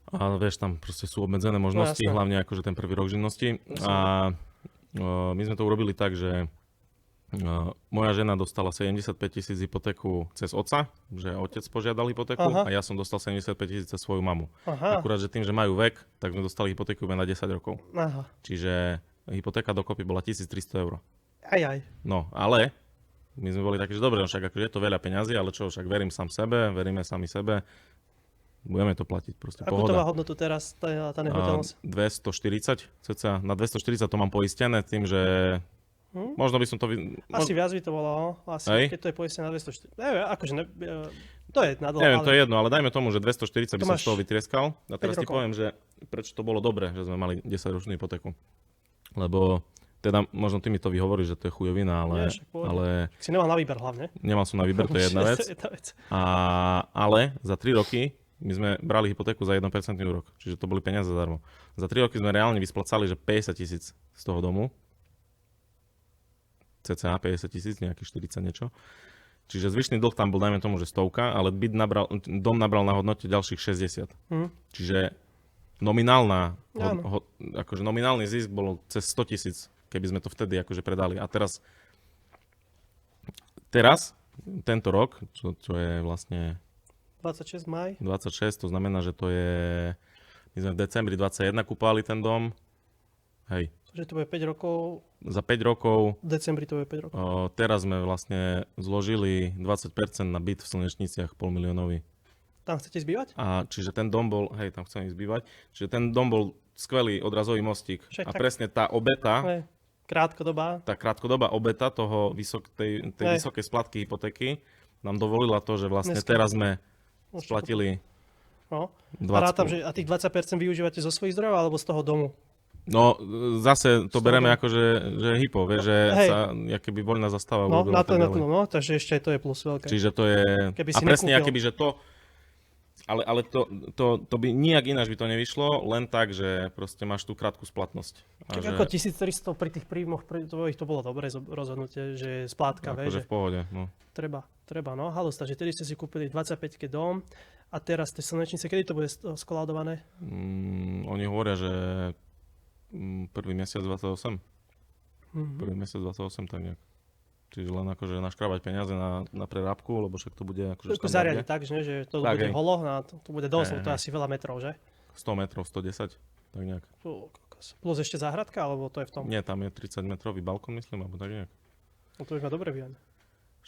A vieš, tam proste sú obmedzené možnosti, jasné. hlavne akože ten prvý rok živnosti. A my sme to urobili tak, že moja žena dostala 75 000 hypotéku cez otca, že otec požiadal hypotéku Aha. a ja som dostal 75 000 cez svoju mamu. Aha, Akurát, že tým, že majú vek, tak sme dostali hypotéku iba na 10 rokov. aha, Čiže hypotéka dokopy bola 1300 €. aj. No, ale my sme boli takí, že dobre, no však akože je to veľa peňazí, ale čo, však verím sám sebe, veríme sami sebe, budeme to platiť, proste Ako to má pohoda. hodnotu teraz, tá nehnuteľnosť? 240, cca na 240 to mám poistené tým, že možno by som to... Asi viac by to bolo, asi, Hej. keď to je poistené na 240. Neviem, akože, to je na dlho, Neviem, ale to je jedno, ale dajme tomu, že 240 by To som máš z toho vytrieskal. A teraz 5 ti rokov. poviem, že prečo to bolo dobre, že sme mali 10-ročnú hypotéku. Lebo teda možno ty mi to vyhovoríš, že to je chujovina, ale, Nie, však pohode. ale si nemal na výber hlavne. nemal som na výber, to je jedna vec. Ale za 3 roky my sme brali hypotéku za 1% úrok, čiže to boli peniaze zadarmo. Za 3 roky sme reálne vysplacali, že 50 000 z toho domu. Cca 50 000, nejakých 40 niečo. Čiže zvyšný dlh tam bol, dajme tomu, že 100, ale dom nabral na hodnote ďalších 60. Čiže nominálna, Áno. akože nominálny zisk bol cez 100 000, keby sme to vtedy akože predali. A teraz tento rok, čo je vlastne 26 maj. 26, to znamená, že to je... My sme v decembri 21 kúpali ten dom. Hej, Že to bude 5 rokov, za 5 rokov. v decembri to bude 5 rokov. Teraz sme vlastne zložili 20% na byt v Slnečniciach, 500 000. Tam chcete zbývať? A čiže ten dom bol, hej, tam chcem ísť bývať, čiže ten dom bol skvelý odrazový mostík. Však A tak. presne tá obeta, Hej, krátkodobá. tá krátkodobá obeta toho tej Hej. vysokej splatky hypotéky nám dovolila to, že vlastne Dneska. teraz sme splatili No. 20. A rátam, že a tých 20% využívate zo svojich zdrojov alebo z toho domu? No, zase to Z bereme toho- ako, že hypo, vieš, že Hej. sa keby voľná zastava No, urobila na to, tak ďalej. no, takže ešte aj to je plus veľké. Čiže to je... Keby a si presne, nekúpil. keby, že to... Ale to by nijak ináč by to nevyšlo, len tak, že proste máš tú krátku splatnosť. A Tak že, ako 1300 pri tých príjmoch, to bolo dobré rozhodnutie, že splátka, akože vieš, že v pohode, no. treba, no. Halus, takže tedy ste si kúpili 25 dom a teraz tie slnečnice, kedy to bude skladované? Oni hovoria, že prvý mesiac 28. Prvý mesiac 28, tak nejak. Čiže len akože naškrabať peniaze na prerábku, lebo však to bude akože To zariadiť tak, že to tak, bude hej. holo, a to bude dosť, Hej, to je hej. asi veľa metrov, že? 100 metrov, 110, tak nejak. Fú, kokos. Plus ešte záhradka, alebo to je v tom? Nie, tam je 30 metrový balkón, myslím, alebo tak nejak. No to už má dobre vyjadne.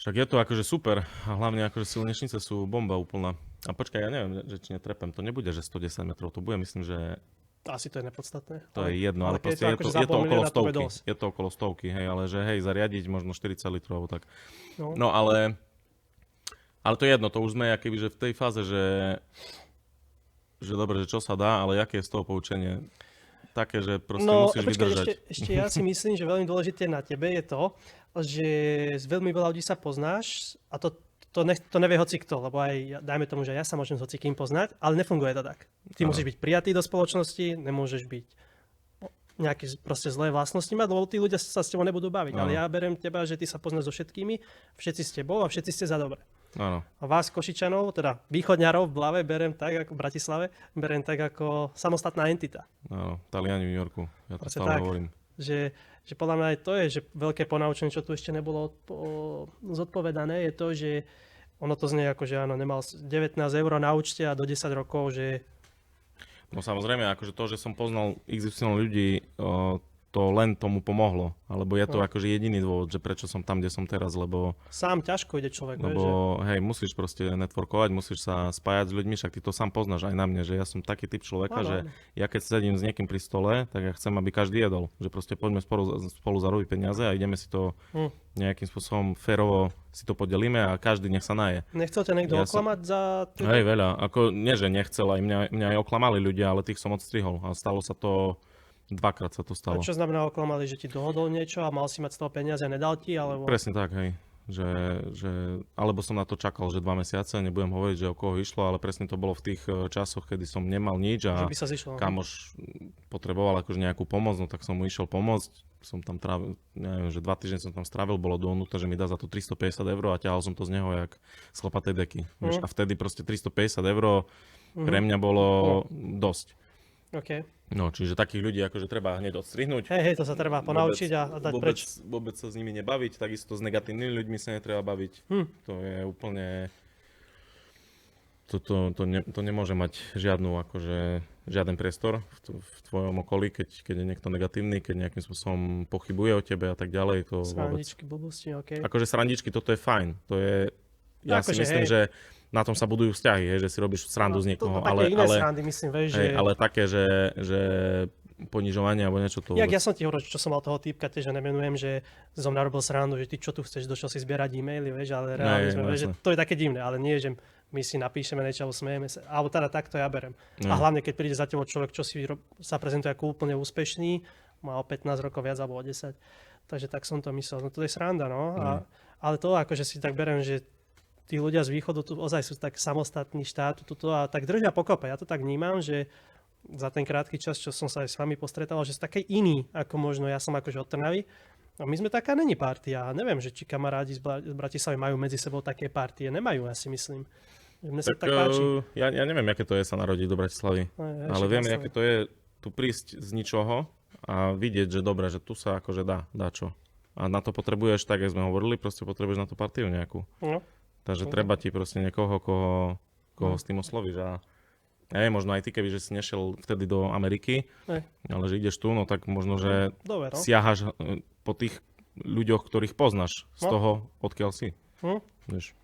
Však je to akože super a hlavne akože silničnice sú bomba úplná. A počkaj, ja neviem, že či netrepem, to nebude, že 110 metrov, to bude, myslím, že Asi to je nepodstatné. to je jedno, ale keď proste je akože to za pol okolo milióna, to bude stovky. dosť. Je to okolo stovky, hej, ale že hej, zariadiť možno 40 litrov, tak. No. No ale to je jedno, to už sme akýby, že v tej fáze, že dobre, že čo sa dá, ale aké je z toho poučenie? Také, že proste musíš vydržať. Ešte ja si myslím, že veľmi dôležité na tebe je to, že s veľmi veľa ľudí sa poznáš a to nevie hocikto, lebo aj, dajme tomu, že ja sa môžem s hocikým poznať, ale nefunguje to tak. Ty musíš byť prijatý do spoločnosti, nemôžeš byť nejaké proste zlé vlastnosti mať, lebo tí ľudia sa s tebou nebudú baviť. Áno. Ale ja berem teba, že ty sa poznáš so všetkými, všetci s tebou a všetci ste za dobre. Áno. A vás Košičanov, teda východňarov v Blave, berem tak ako v Bratislave, berem tak ako samostatná entita. Áno, Taliani v New Yorku, ja to Presne stále tak. hovorím. Že podľa mňa aj to je, že veľké ponaučenie, čo tu ešte nebolo zodpovedané, je to, že ono to znie ako, že áno, nemal 19 eur na účte a do 10 rokov, že No samozrejme, akože to, že som poznal XY ľudí, to len tomu pomohlo. Alebo je to akože jediný dôvod, že prečo som tam, kde som teraz, lebo sám ťažko ide človek. vieš, že... hej, musíš proste networkovať, musíš sa spájať s ľuďmi, však ty to sám poznáš aj na mne, že ja som taký typ človeka, Áno, že áno. ja keď sedím s niekým pri stole, tak ja chcem, aby každý jedol. Že proste poďme spolu zarobiť peniaze a ideme si to nejakým spôsobom férovo si to podelíme a každý nech sa naje. Nechcel ťa niekto Ja som- oklamať za... Hej, veľa. Ako, nie, že nechcel, aj mňa aj oklamali ľudia, ale tých som odstrihol. A stalo sa to, dvakrát sa to A stalo. čo znamená oklamali, že ti dohodol niečo a mal si mať z toho peniaze a nedal ti, alebo... Presne tak, hej. Alebo som na to čakal, že 2 mesiace, nebudem hovoriť, že o koho išlo, ale presne to bolo v tých časoch, kedy som nemal nič Že a by sa zišlo. kamoš potreboval akože nejakú pomoc, no tak som mu išiel pomôcť. Som tam trávil, neviem, že 2 týždne som tam strávil, bolo dohodnuté, že mi dá za to 350 eur a ťahal som to z neho jak z chlapatej deky. Vieš, a vtedy proste 350 eur pre mňa bolo dosť. OK. No, čiže takých ľudí akože treba hneď odstrihnúť. Hej, to sa treba ponaučiť a dať preč. Vôbec sa s nimi nebaviť, takisto s negatívnymi ľuďmi sa netreba baviť. To je úplne... To nemôže mať žiaden priestor v tvojom okolí, keď je niekto negatívny, keď nejakým spôsobom pochybuje o tebe a tak ďalej. To vôbec... Srandičky, blbosti, OK. Akože srandičky, toto je fajn. To je... Ja si Akože, myslím, hej. že na tom sa budujú vzťahy, hej, že si robíš srandu z niekoho, také iné srandy, myslím, vieš, že... ale také, že ponižovanie alebo niečo to... Jak ja som ti hovoril, čo som mal toho týpka, že nemenujem, že som narobil srandu, že ty čo tu chceš, došiel si zbierať e-maily, vieš, ale reálne sme, vieš, že to je také divné, ale nie, že my si napíšeme niečo, alebo smejeme sa, alebo teda takto ja berem. A hlavne, keď príde za tebou človek, čo sa prezentuje ako úplne úspešný, má o 15 rokov viac alebo o 10, takže tak som to myslel, no to je sranda, no, ale to akože si tak berem, že tí ľudia z východu tu ozaj sú tak samostatný štát tuto a tak držia pokope. Ja to tak vnímam, že za ten krátky čas, čo som sa aj s vami postretával, že sú také iní, ako možno ja som akože od Trnavy. A my sme taká není partia. Neviem, že či kamarádi z Bratislavy majú medzi sebou také partie. Nemajú, ja si myslím. Mne sa tak páči. Ja neviem, aké to je sa narodiť do Bratislavy, ale viem, aké to je tu prísť z ničoho a vidieť, že dobre, že tu sa akože dá čo. A na to potrebuješ, tak jak sme hovorili, proste potrebuješ na to partiu nejakú. No. Takže treba ti proste niekoho, koho s tým oslovíš. A neviem, možno aj ty, keby že si nešiel vtedy do Ameriky, ale že ideš tu, no tak možno, že Dobre, no. siahaš po tých ľuďoch, ktorých poznáš z toho, odkiaľ si. Vieš.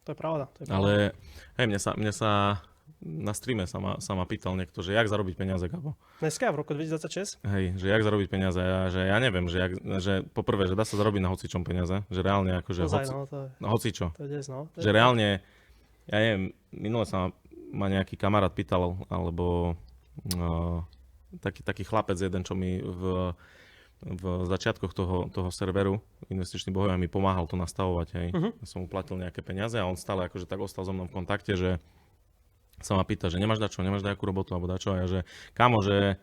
To je pravda. Ale hej, mne sa na streame sa ma pýtal niekto, že jak zarobiť peniaze, Gabo. Dneska v roku 2026? Hej, že jak zarobiť peniaze, že ja neviem, že poprvé, že dá sa zarobiť na hocičom peniaze, že reálne akože hocičo. To je dnes, no. Že reálne, ja neviem, minule sa ma nejaký kamarát pýtal, alebo taký chlapec jeden, čo mi v začiatkoch toho serveru Investičný bohoj mi pomáhal to nastavovať, hej. Ja som mu platil nejaké peniaze a on stále akože tak ostal so mnou v kontakte, že sa ma pýta, že nemáš nejakú robotu alebo dačo a ja, že kámo, že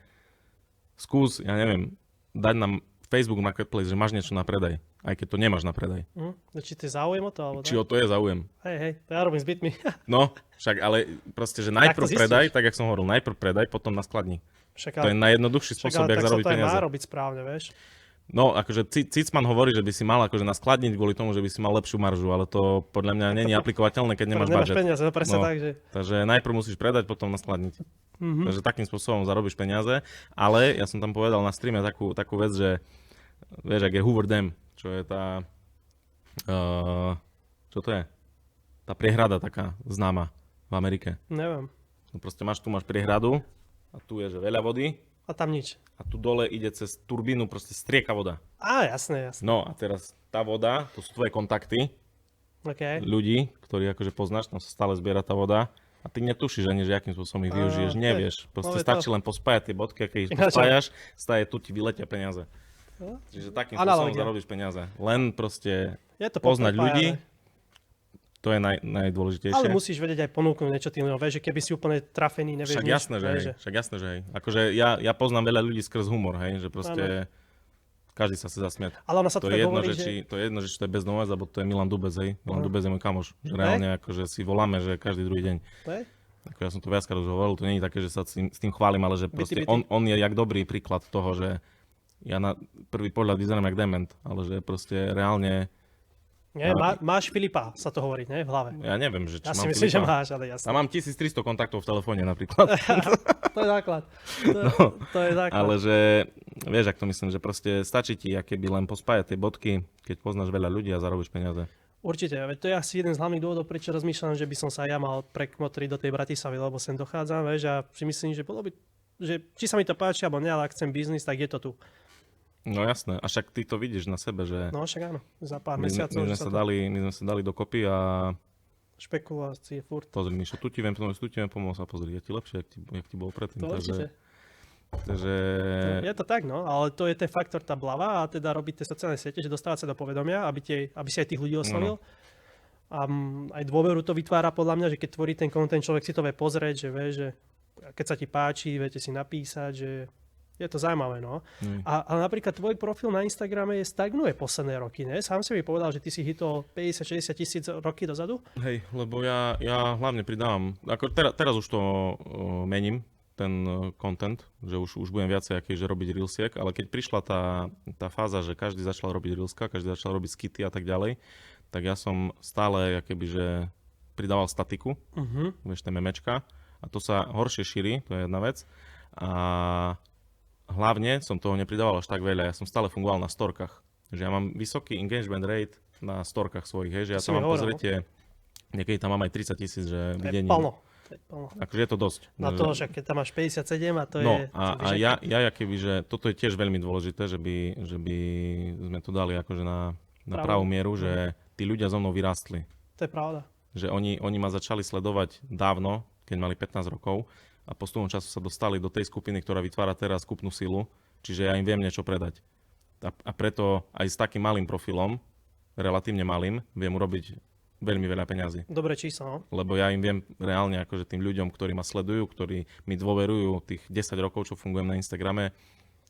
skús, ja neviem, dať nám Facebook Marketplace, že máš niečo na predaj, aj keď to nemáš na predaj. Či ty záujem o to, alebo Či o to je záujem. Hej, to ja robím s bytmi. No, však ale proste, že najprv predaj, tak jak som hovoril, najprv predaj, potom na skladni. To je najjednoduchší spôsob, jak zarobiť peniaze. To aj má robiť správne, vieš. No, akože Cicman hovorí, že by si mal akože naskladniť kvôli tomu, že by si mal lepšiu maržu, ale to podľa mňa nie je aplikovateľné, keď nemáš budget. Peniaze, no presne tak, že... Takže najprv musíš predať, potom naskladniť. Takže takým spôsobom zarobíš peniaze, ale ja som tam povedal na streame takú vec, že vieš, ak je Hoover Dam, čo je tá... čo to je? Tá priehrada taká známa v Amerike. Neviem. No proste máš priehradu a tu je, že veľa vody. A tam nič. A tu dole ide cez turbínu proste strieka voda. Á, jasné. No a teraz tá voda, to sú tvoje kontakty, ľudí, ktorí akože poznáš, tam sa stále zbiera tá voda a ty netušíš ani, že akým spôsobom ich využiješ, nevieš. Proste stačí len pospájať tie bodky a keď ich pospájaš, tu ti vyletia peniaze. Čiže takým spôsobom zarobíš peniaze. Len proste poznať ľudí, to je najdôležitejšie. Ale musíš vedieť aj ponúknuť niečo tým ľuďom, že keby si úplne trafený, nevieš Však jasné, že hej. Akože ja poznám veľa ľudí skrz humor, hej, že proste každý sa chce zasmiať. Ale ona sa to je jedno, to je jedno, že to je Bezdomovec, alebo to je Milan Dubec, hej. Milan Dubec je môj kamoš. Že reálne akože si voláme, že každý druhý deň. Ako ja som to viackrát už hovoril, to nie je také, že sa s tým chválim, ale že proste on je jak dobrý príklad toho, že ja na prvý pohľad vyzerám jak dement, ale že proste reálne. Nie, máš Filipa, sa to hovorí, ne? V hlave. Ja neviem, že či mám myslím, Filipa. že máš, ale jasne. A mám 1300 kontaktov v telefóne napríklad. To je základ. To je základ. Ale že, vieš, ak to myslím, že proste stačí ti, aké by len pospájať tie bodky, keď poznáš veľa ľudí a zarobíš peniaze. Určite, veď to je asi jeden z hlavných dôvodov, prečo rozmýšľam, že by som sa ja mal prekmotriť do tej Bratislavy, lebo sem dochádzam, vieš, a si myslím, že bolo by, že či sa mi to páči, alebo nie, ale ak chcem biznis, tak je to tu. No jasné, a však ty to vidíš na sebe, že... No však áno, za pár mesiacov. My sme sa dali dokopy a... Špekulácie furt. Pozri, Mišo, tu ti viem pomôcť a pozri, je ti lepšie, jak ti bolo predtým. To určite. Takže... Je to tak, no, ale to je ten faktor, tá blava a teda robiť tie sociálne siete, že dostávať sa do povedomia, aby si aj tých ľudí oslovil. No. A aj dôveru to vytvára podľa mňa, že keď tvorí ten content, človek si to vie pozrieť, že vie, že keď sa ti páči, viete si napísať, že je to zaujímavé, no. Ale napríklad tvoj profil na Instagrame stagnuje posledné roky, ne? Sám si mi povedal, že ty si hitol 50-60 tisíc roky dozadu. Hej, lebo ja hlavne pridávam, ako teraz už to mením, ten content, že už budem viacej že robiť reelsiek, ale keď prišla tá fáza, že každý začal robiť reelska, každý začal robiť skity a tak ďalej, tak ja som stále že pridával statiku, vieš, tie memečka, a to sa horšie šíri, to je jedna vec. A hlavne som toho nepridával až tak veľa, ja som stále fungoval na storkách. Že ja mám vysoký engagement rate na storkách svojich, hej, že ja tam mám pozrite, niekedy tam mám aj 30 000, že videní. Akože je to dosť. Na to, že keď tam máš 57 a to no, je... A ja keby, že toto je tiež veľmi dôležité, že by sme to dali akože na pravú mieru, že tí ľudia so mnou vyrástli. To je pravda. Že oni ma začali sledovať dávno, keď mali 15 rokov a postupom času sa dostali do tej skupiny, ktorá vytvára teraz kúpnu silu, čiže ja im viem niečo predať. A preto aj s takým malým profilom, relatívne malým, viem urobiť veľmi veľa peňazí. Dobré číslo, no. Lebo ja im viem reálne akože tým ľuďom, ktorí ma sledujú, ktorí mi dôverujú tých 10 rokov, čo fungujem na Instagrame.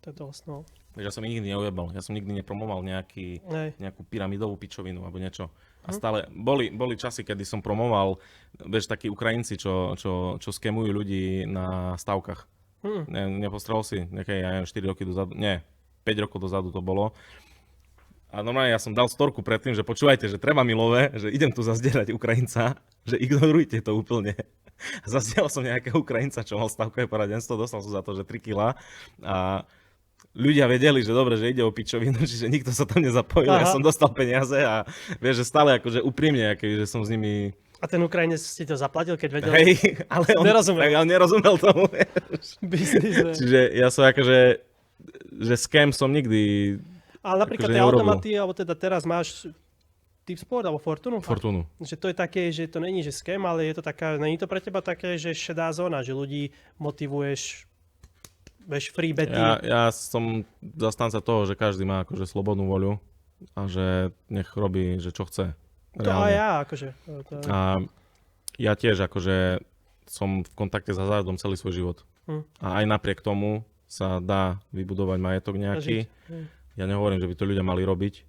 To je dosť, no. Ja som nikdy neujebal, ja som nikdy nepromoval nejakú pyramidovú pičovinu alebo niečo. A stále boli časy, kedy som promoval, vieš, takí Ukrajinci, čo skemujú ľudí na stavkách. Nepostrel si nejaké, ja neviem, 4 roky dozadu, nie, 5 rokov dozadu to bolo. A normálne ja som dal storku predtým, že počúvajte, že treba mi love, že idem tu zazdierať Ukrajinca, že ignorujte to úplne. A zazdiel som nejakého Ukrajinca, čo mal stavkové poradenstvo, dostal som za to, že 3 kg. A ľudia vedeli, že dobre, že ide o pičovinu, čiže nikto sa tam nezapojil. Aha. Ja som dostal peniaze a vieš, že stále akože úprimne, že som s nimi... A ten Ukrajinec si to zaplatil, keď vedel? Hej, ale on nerozumel tomu. Business, čiže ja som akože, že scam som nikdy... Ale napríklad tie automaty, alebo teda teraz máš Tipsport alebo Fortunu? Fortunu. Že to je také, že to není že scam, ale je to taká, není to pre teba také, že šedá zóna, že ľudí motivuješ, vieš, free betty. Ja som zastanca toho, že každý má akože slobodnú voľu a že nech robí, že čo chce. To aj ja, akože. A ja tiež akože som v kontakte s hazardom celý svoj život. A aj napriek tomu sa dá vybudovať majetok nejaký. Ja nehovorím, že by to ľudia mali robiť,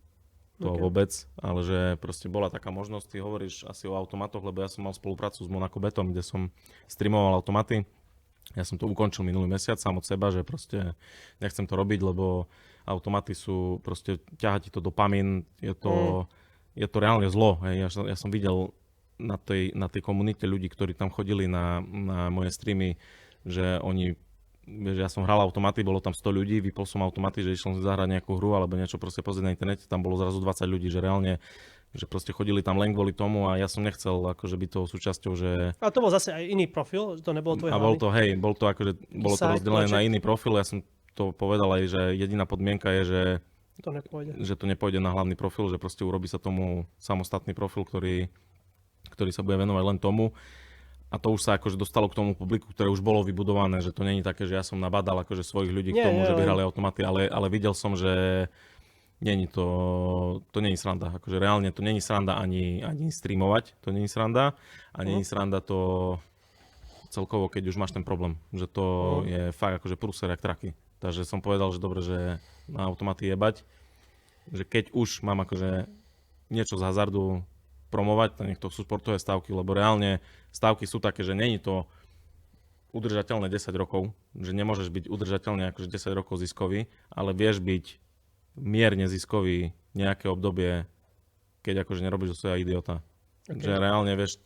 to vôbec, ale že proste bola taká možnosť, ty hovoríš asi o automatoch, lebo ja som mal spoluprácu s Monaco Betom, kde som streamoval automaty. Ja som to ukončil minulý mesiac sám od seba, že proste nechcem to robiť, lebo automaty sú, proste ťahá ti to dopamín, je to reálne zlo. Hej. Ja som videl na tej komunite ľudí, ktorí tam chodili na moje streamy, že oni, že ja som hral automaty, bolo tam 100 ľudí, vypol som automaty, že išiel som zahrať nejakú hru alebo niečo proste pozrieť na internete, tam bolo zrazu 20 ľudí, že reálne, že proste chodili tam len kvôli tomu a ja som nechcel akože byť toho súčasťou, že... A to bol zase aj iný profil, že to nebolo tvoj hlavný? A bolo to rozdelené na iný profil, ja som to povedal aj, že jediná podmienka je, že to nepôjde na hlavný profil, že proste urobí sa tomu samostatný profil, ktorý sa bude venovať len tomu. A to už sa akože dostalo k tomu publiku, ktoré už bolo vybudované, že to není také, že ja som nabadal akože svojich ľudí k tomu, že by hrali automaty, ale videl som, že není to není sranda. Akože reálne to není sranda ani streamovať, to není sranda a není sranda to celkovo, keď už máš ten problém, že to je fakt akože prúser jak traky. Takže som povedal, že dobre, že na automaty jebať, že keď už mám akože niečo z hazardu promovať, to nech to sú športové stávky, lebo reálne stávky sú také, že není to udržateľné 10 rokov, že nemôžeš byť udržateľne akože 10 rokov ziskový, ale vieš byť mierne ziskový nejaké obdobie, keď akože nerobíš zo seba idiota. Okay. Že reálne vieš,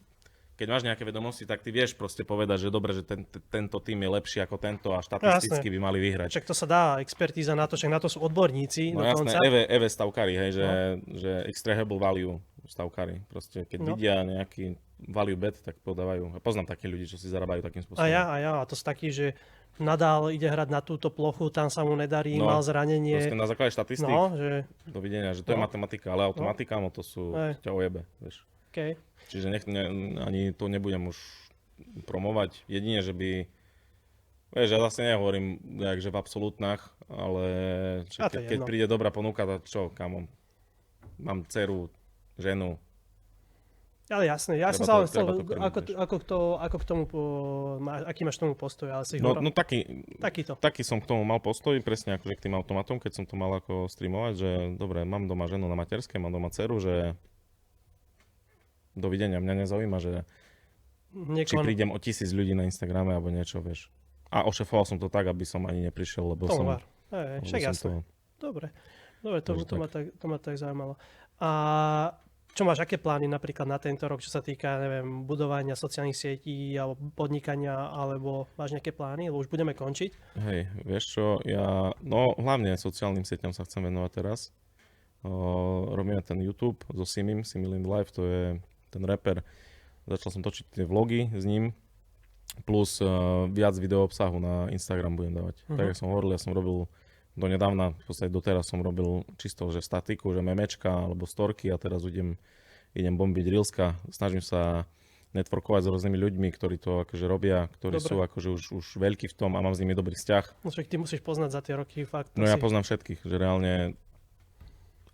keď máš nejaké vedomosti, tak ty vieš proste povedať, že dobre, že tento tým je lepší ako tento a štatisticky by mali vyhrať. Však to sa dá, expertíza na to, však na to sú odborníci. No jasné, EV stavkári, hej, že extrahable value stavkári. Proste keď vidia nejaký value bet, tak podávajú. A poznám takých ľudí, čo si zarábajú takým spôsobom. A to sú takí, že Nadal ide hrať na túto plochu, tam sa mu nedarí, mal zranenie. Proste na základe štatistík, dovidenia, že to je matematika, ale automatika, to sú ťa ojebe, vieš. Okay. Čiže ani to nebudem už promovať. Jedine, že by... Vieš, ja zase nehovorím že v absolútnach, ale keď príde dobrá ponuka, tak čo, kamo? Mám dceru, ženu. Ale jasné, ja som sa ale chcel, ako k tomu, aký máš tomu postoj, ale si taký som k tomu mal postoj, presne akože k tým automatom, keď som to mal ako streamovať, že dobre, mám doma ženu na materskej, mám doma dceru, že dovidenia, mňa nezaujíma, že či prídem o 1000 ľudí na Instagrame alebo niečo, vieš. A ošefoval som to tak, aby som ani neprišiel, lebo som... Však jasné. Dobre, to ma tak zaujímalo. A čo máš, aké plány napríklad na tento rok, čo sa týka, neviem, budovania sociálnych sietí alebo podnikania, alebo máš nejaké plány, lebo už budeme končiť? Hej, vieš čo, hlavne sociálnym sieťam sa chcem venovať teraz. Robíme ten YouTube so Simim Live, to je ten rapper. Začal som točiť tie vlogy s ním, plus viac video obsahu na Instagram budem dávať. Tak, jak som hovoril, ja som robil donedávna, v podstate doteraz som robil čisto, že statiku, že memečka alebo storky a teraz idem bombiť reelska. Snažím sa networkovať s rôznymi ľuďmi, ktorí to akože robia, ktorí sú akože už veľkí v tom a mám s nimi dobrý vzťah. No však ty musíš poznať za tie roky fakt. No ja poznám všetkých, že reálne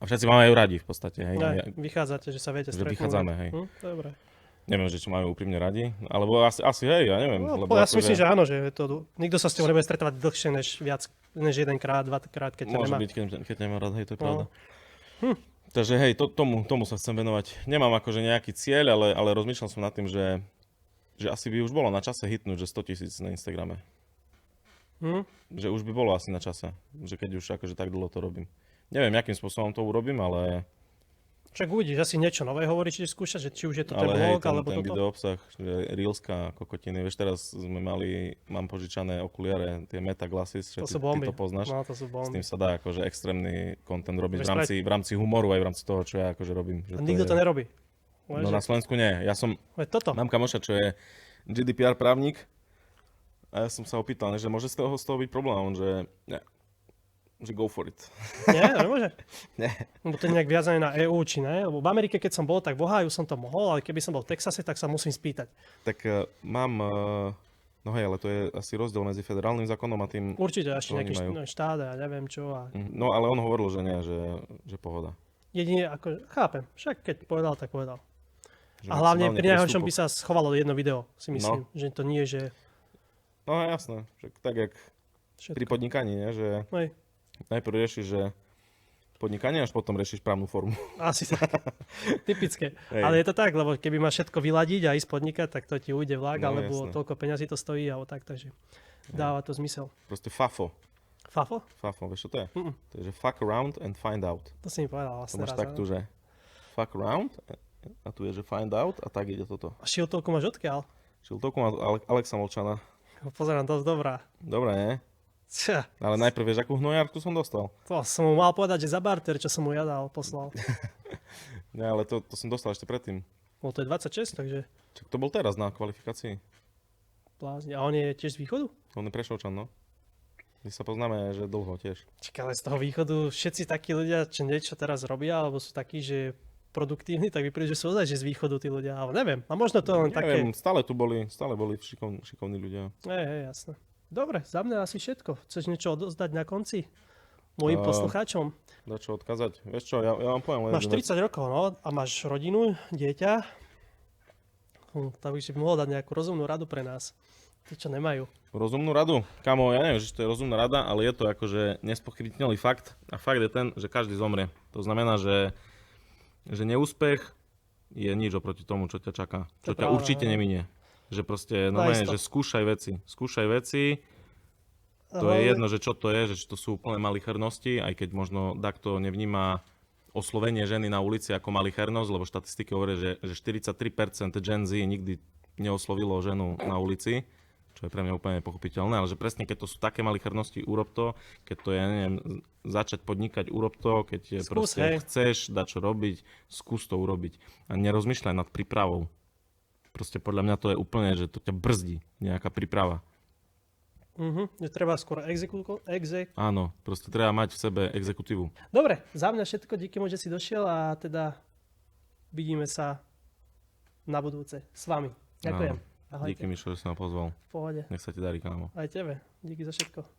a všetci máme aj radi v podstate, hej. Vychádzate, že sa viete stretnúť. Že vychádzame, hej. Dobre. Neviem, že či majú úprimne radi, alebo asi hej, ja neviem. Ja si myslím, že áno, že nikto sa s tým nebude stretávať dlhšie než jedenkrát, dvakrát, keď ťa nemá. Môže byť, keď nemá rád, hej, to je pravda. Takže hej, tomu sa chcem venovať. Nemám akože nejaký cieľ, ale rozmýšľal som nad tým, že asi by už bolo na čase hitnúť, že 100 000 na Instagrame. Že už by bolo asi na čase, že keď už akože tak dlho to robím. Neviem, akým spôsobom to urobím, ale... Však uvidíš, asi niečo nové hovorí, či skúšať, že či už je to ten vlog, alebo ten toto. video obsah, že reelska, kokotiny. Vieš, teraz mám požičané okuliare, tie Meta Glasses, že ty to poznáš. No, to sú bomby. S tým sa dá akože extrémny content robiť v rámci humoru, aj v rámci toho, čo ja akože robím. Že a nikto to nerobí. No na Slovensku nie. Mám kamoša, čo je GDPR právnik a ja som sa opýtal, že môže z toho byť problém, on že nie. Že go for it. Nie, nemôže? Nie. Lebo to je nejak viazané na EU, či ne? Lebo v Amerike, keď som bol, tak v Ohiu som to mohol, ale keby som bol v Texase, tak sa musím spýtať. Tak mám... No hej, ale to je asi rozdiel medzi federálnym zákonom a tým... Určite, ešte nejaký štát a neviem čo. No ale on hovoril, že nie, že pohoda. Jedine, ako chápem. Však keď povedal, tak povedal. Že a hlavne pri najhoršom by sa schovalo jedno video, si myslím. Že to nie, že... No jasné. Tak jak pri podnikaní, nie? Že... Najprv riešiš, že podnikanie, až potom riešiš právnu formu. Asi tak. Typické. Ale je to tak, lebo keby máš všetko vyladiť a ísť podnikať, tak to ti ujde vlak, alebo toľko peňazí to stojí, alebo tak, takže dáva to zmysel. Proste fafo. Fafo? Fafo, vieš čo to je? Mm-mm. To je, že fuck around and find out. To si mi povedal To vlastne máš raz. takto, že fuck around a tu je, že find out a tak ide toto. A šiltovku máš odkiaľ? Šiltovku má Alexa Molčana. Pozerám, dosť dobrá. Dobre, nie? Cia, Ale najprv vieš, akú hnojárku som dostal. to som mu mal povedať, že za barter, čo som mu ja dal, poslal. Nie, ale to som dostal ešte predtým. No to je 26, takže Čak to bol teraz na kvalifikácii. blázni. A on je tiež z východu? On je Prešovčan, no. My sa poznáme, že dlho tiež. Čakaj, ale z toho východu všetci takí ľudia, čo niečo teraz robia, alebo sú takí, že produktívni, tak vypríde, že sú ozaj, že z východu tí ľudia, ale neviem. A možno to len také... Neviem, stále boli šikovní ľudia. Hej, jasné. Dobre, za mňa asi všetko. Chceš niečo odozdať na konci? Mojim poslucháčom? Dá čo odkázať? Vieš čo, ja vám poviem len Máš 30 rokov, no, a máš rodinu, dieťa. Tak by si mohol dať nejakú rozumnú radu pre nás. Tí, čo nemajú. Rozumnú radu? Kamo, ja neviem, že to je rozumná rada, ale je to akože nespochybniteľný fakt. A fakt je ten, že každý zomrie. To znamená, že neúspech je nič oproti tomu, čo ťa čaká. Čo ťa určite neminie. Že proste, normálne, že skúšaj veci. To je jedno, že čo to je, že či to sú úplne malichernosti, aj keď možno takto nevníma oslovenie ženy na ulici ako malichernosť, lebo štatistiky hovoria, že 43% Gen Z nikdy neoslovilo ženu na ulici, čo je pre mňa úplne pochopiteľné, ale že presne keď to sú také malichernosti, urob to, keď to je, neviem, začať podnikať, urob to, keď proste chceš dať čo robiť, skús to urobiť a nerozmýšľaj nad prípravou. Proste podľa mňa to je úplne, že to ťa brzdí, nejaká príprava. Že treba skôr Áno, proste treba mať v sebe exekutívu. Dobre, za mňa všetko, díky mu, že si došiel a teda vidíme sa na budúce s vami. Ďakujem. Díky, Mišo, že si ma pozval. V pohode. Nech sa ti darí, kámo. Aj tebe. Díky za všetko.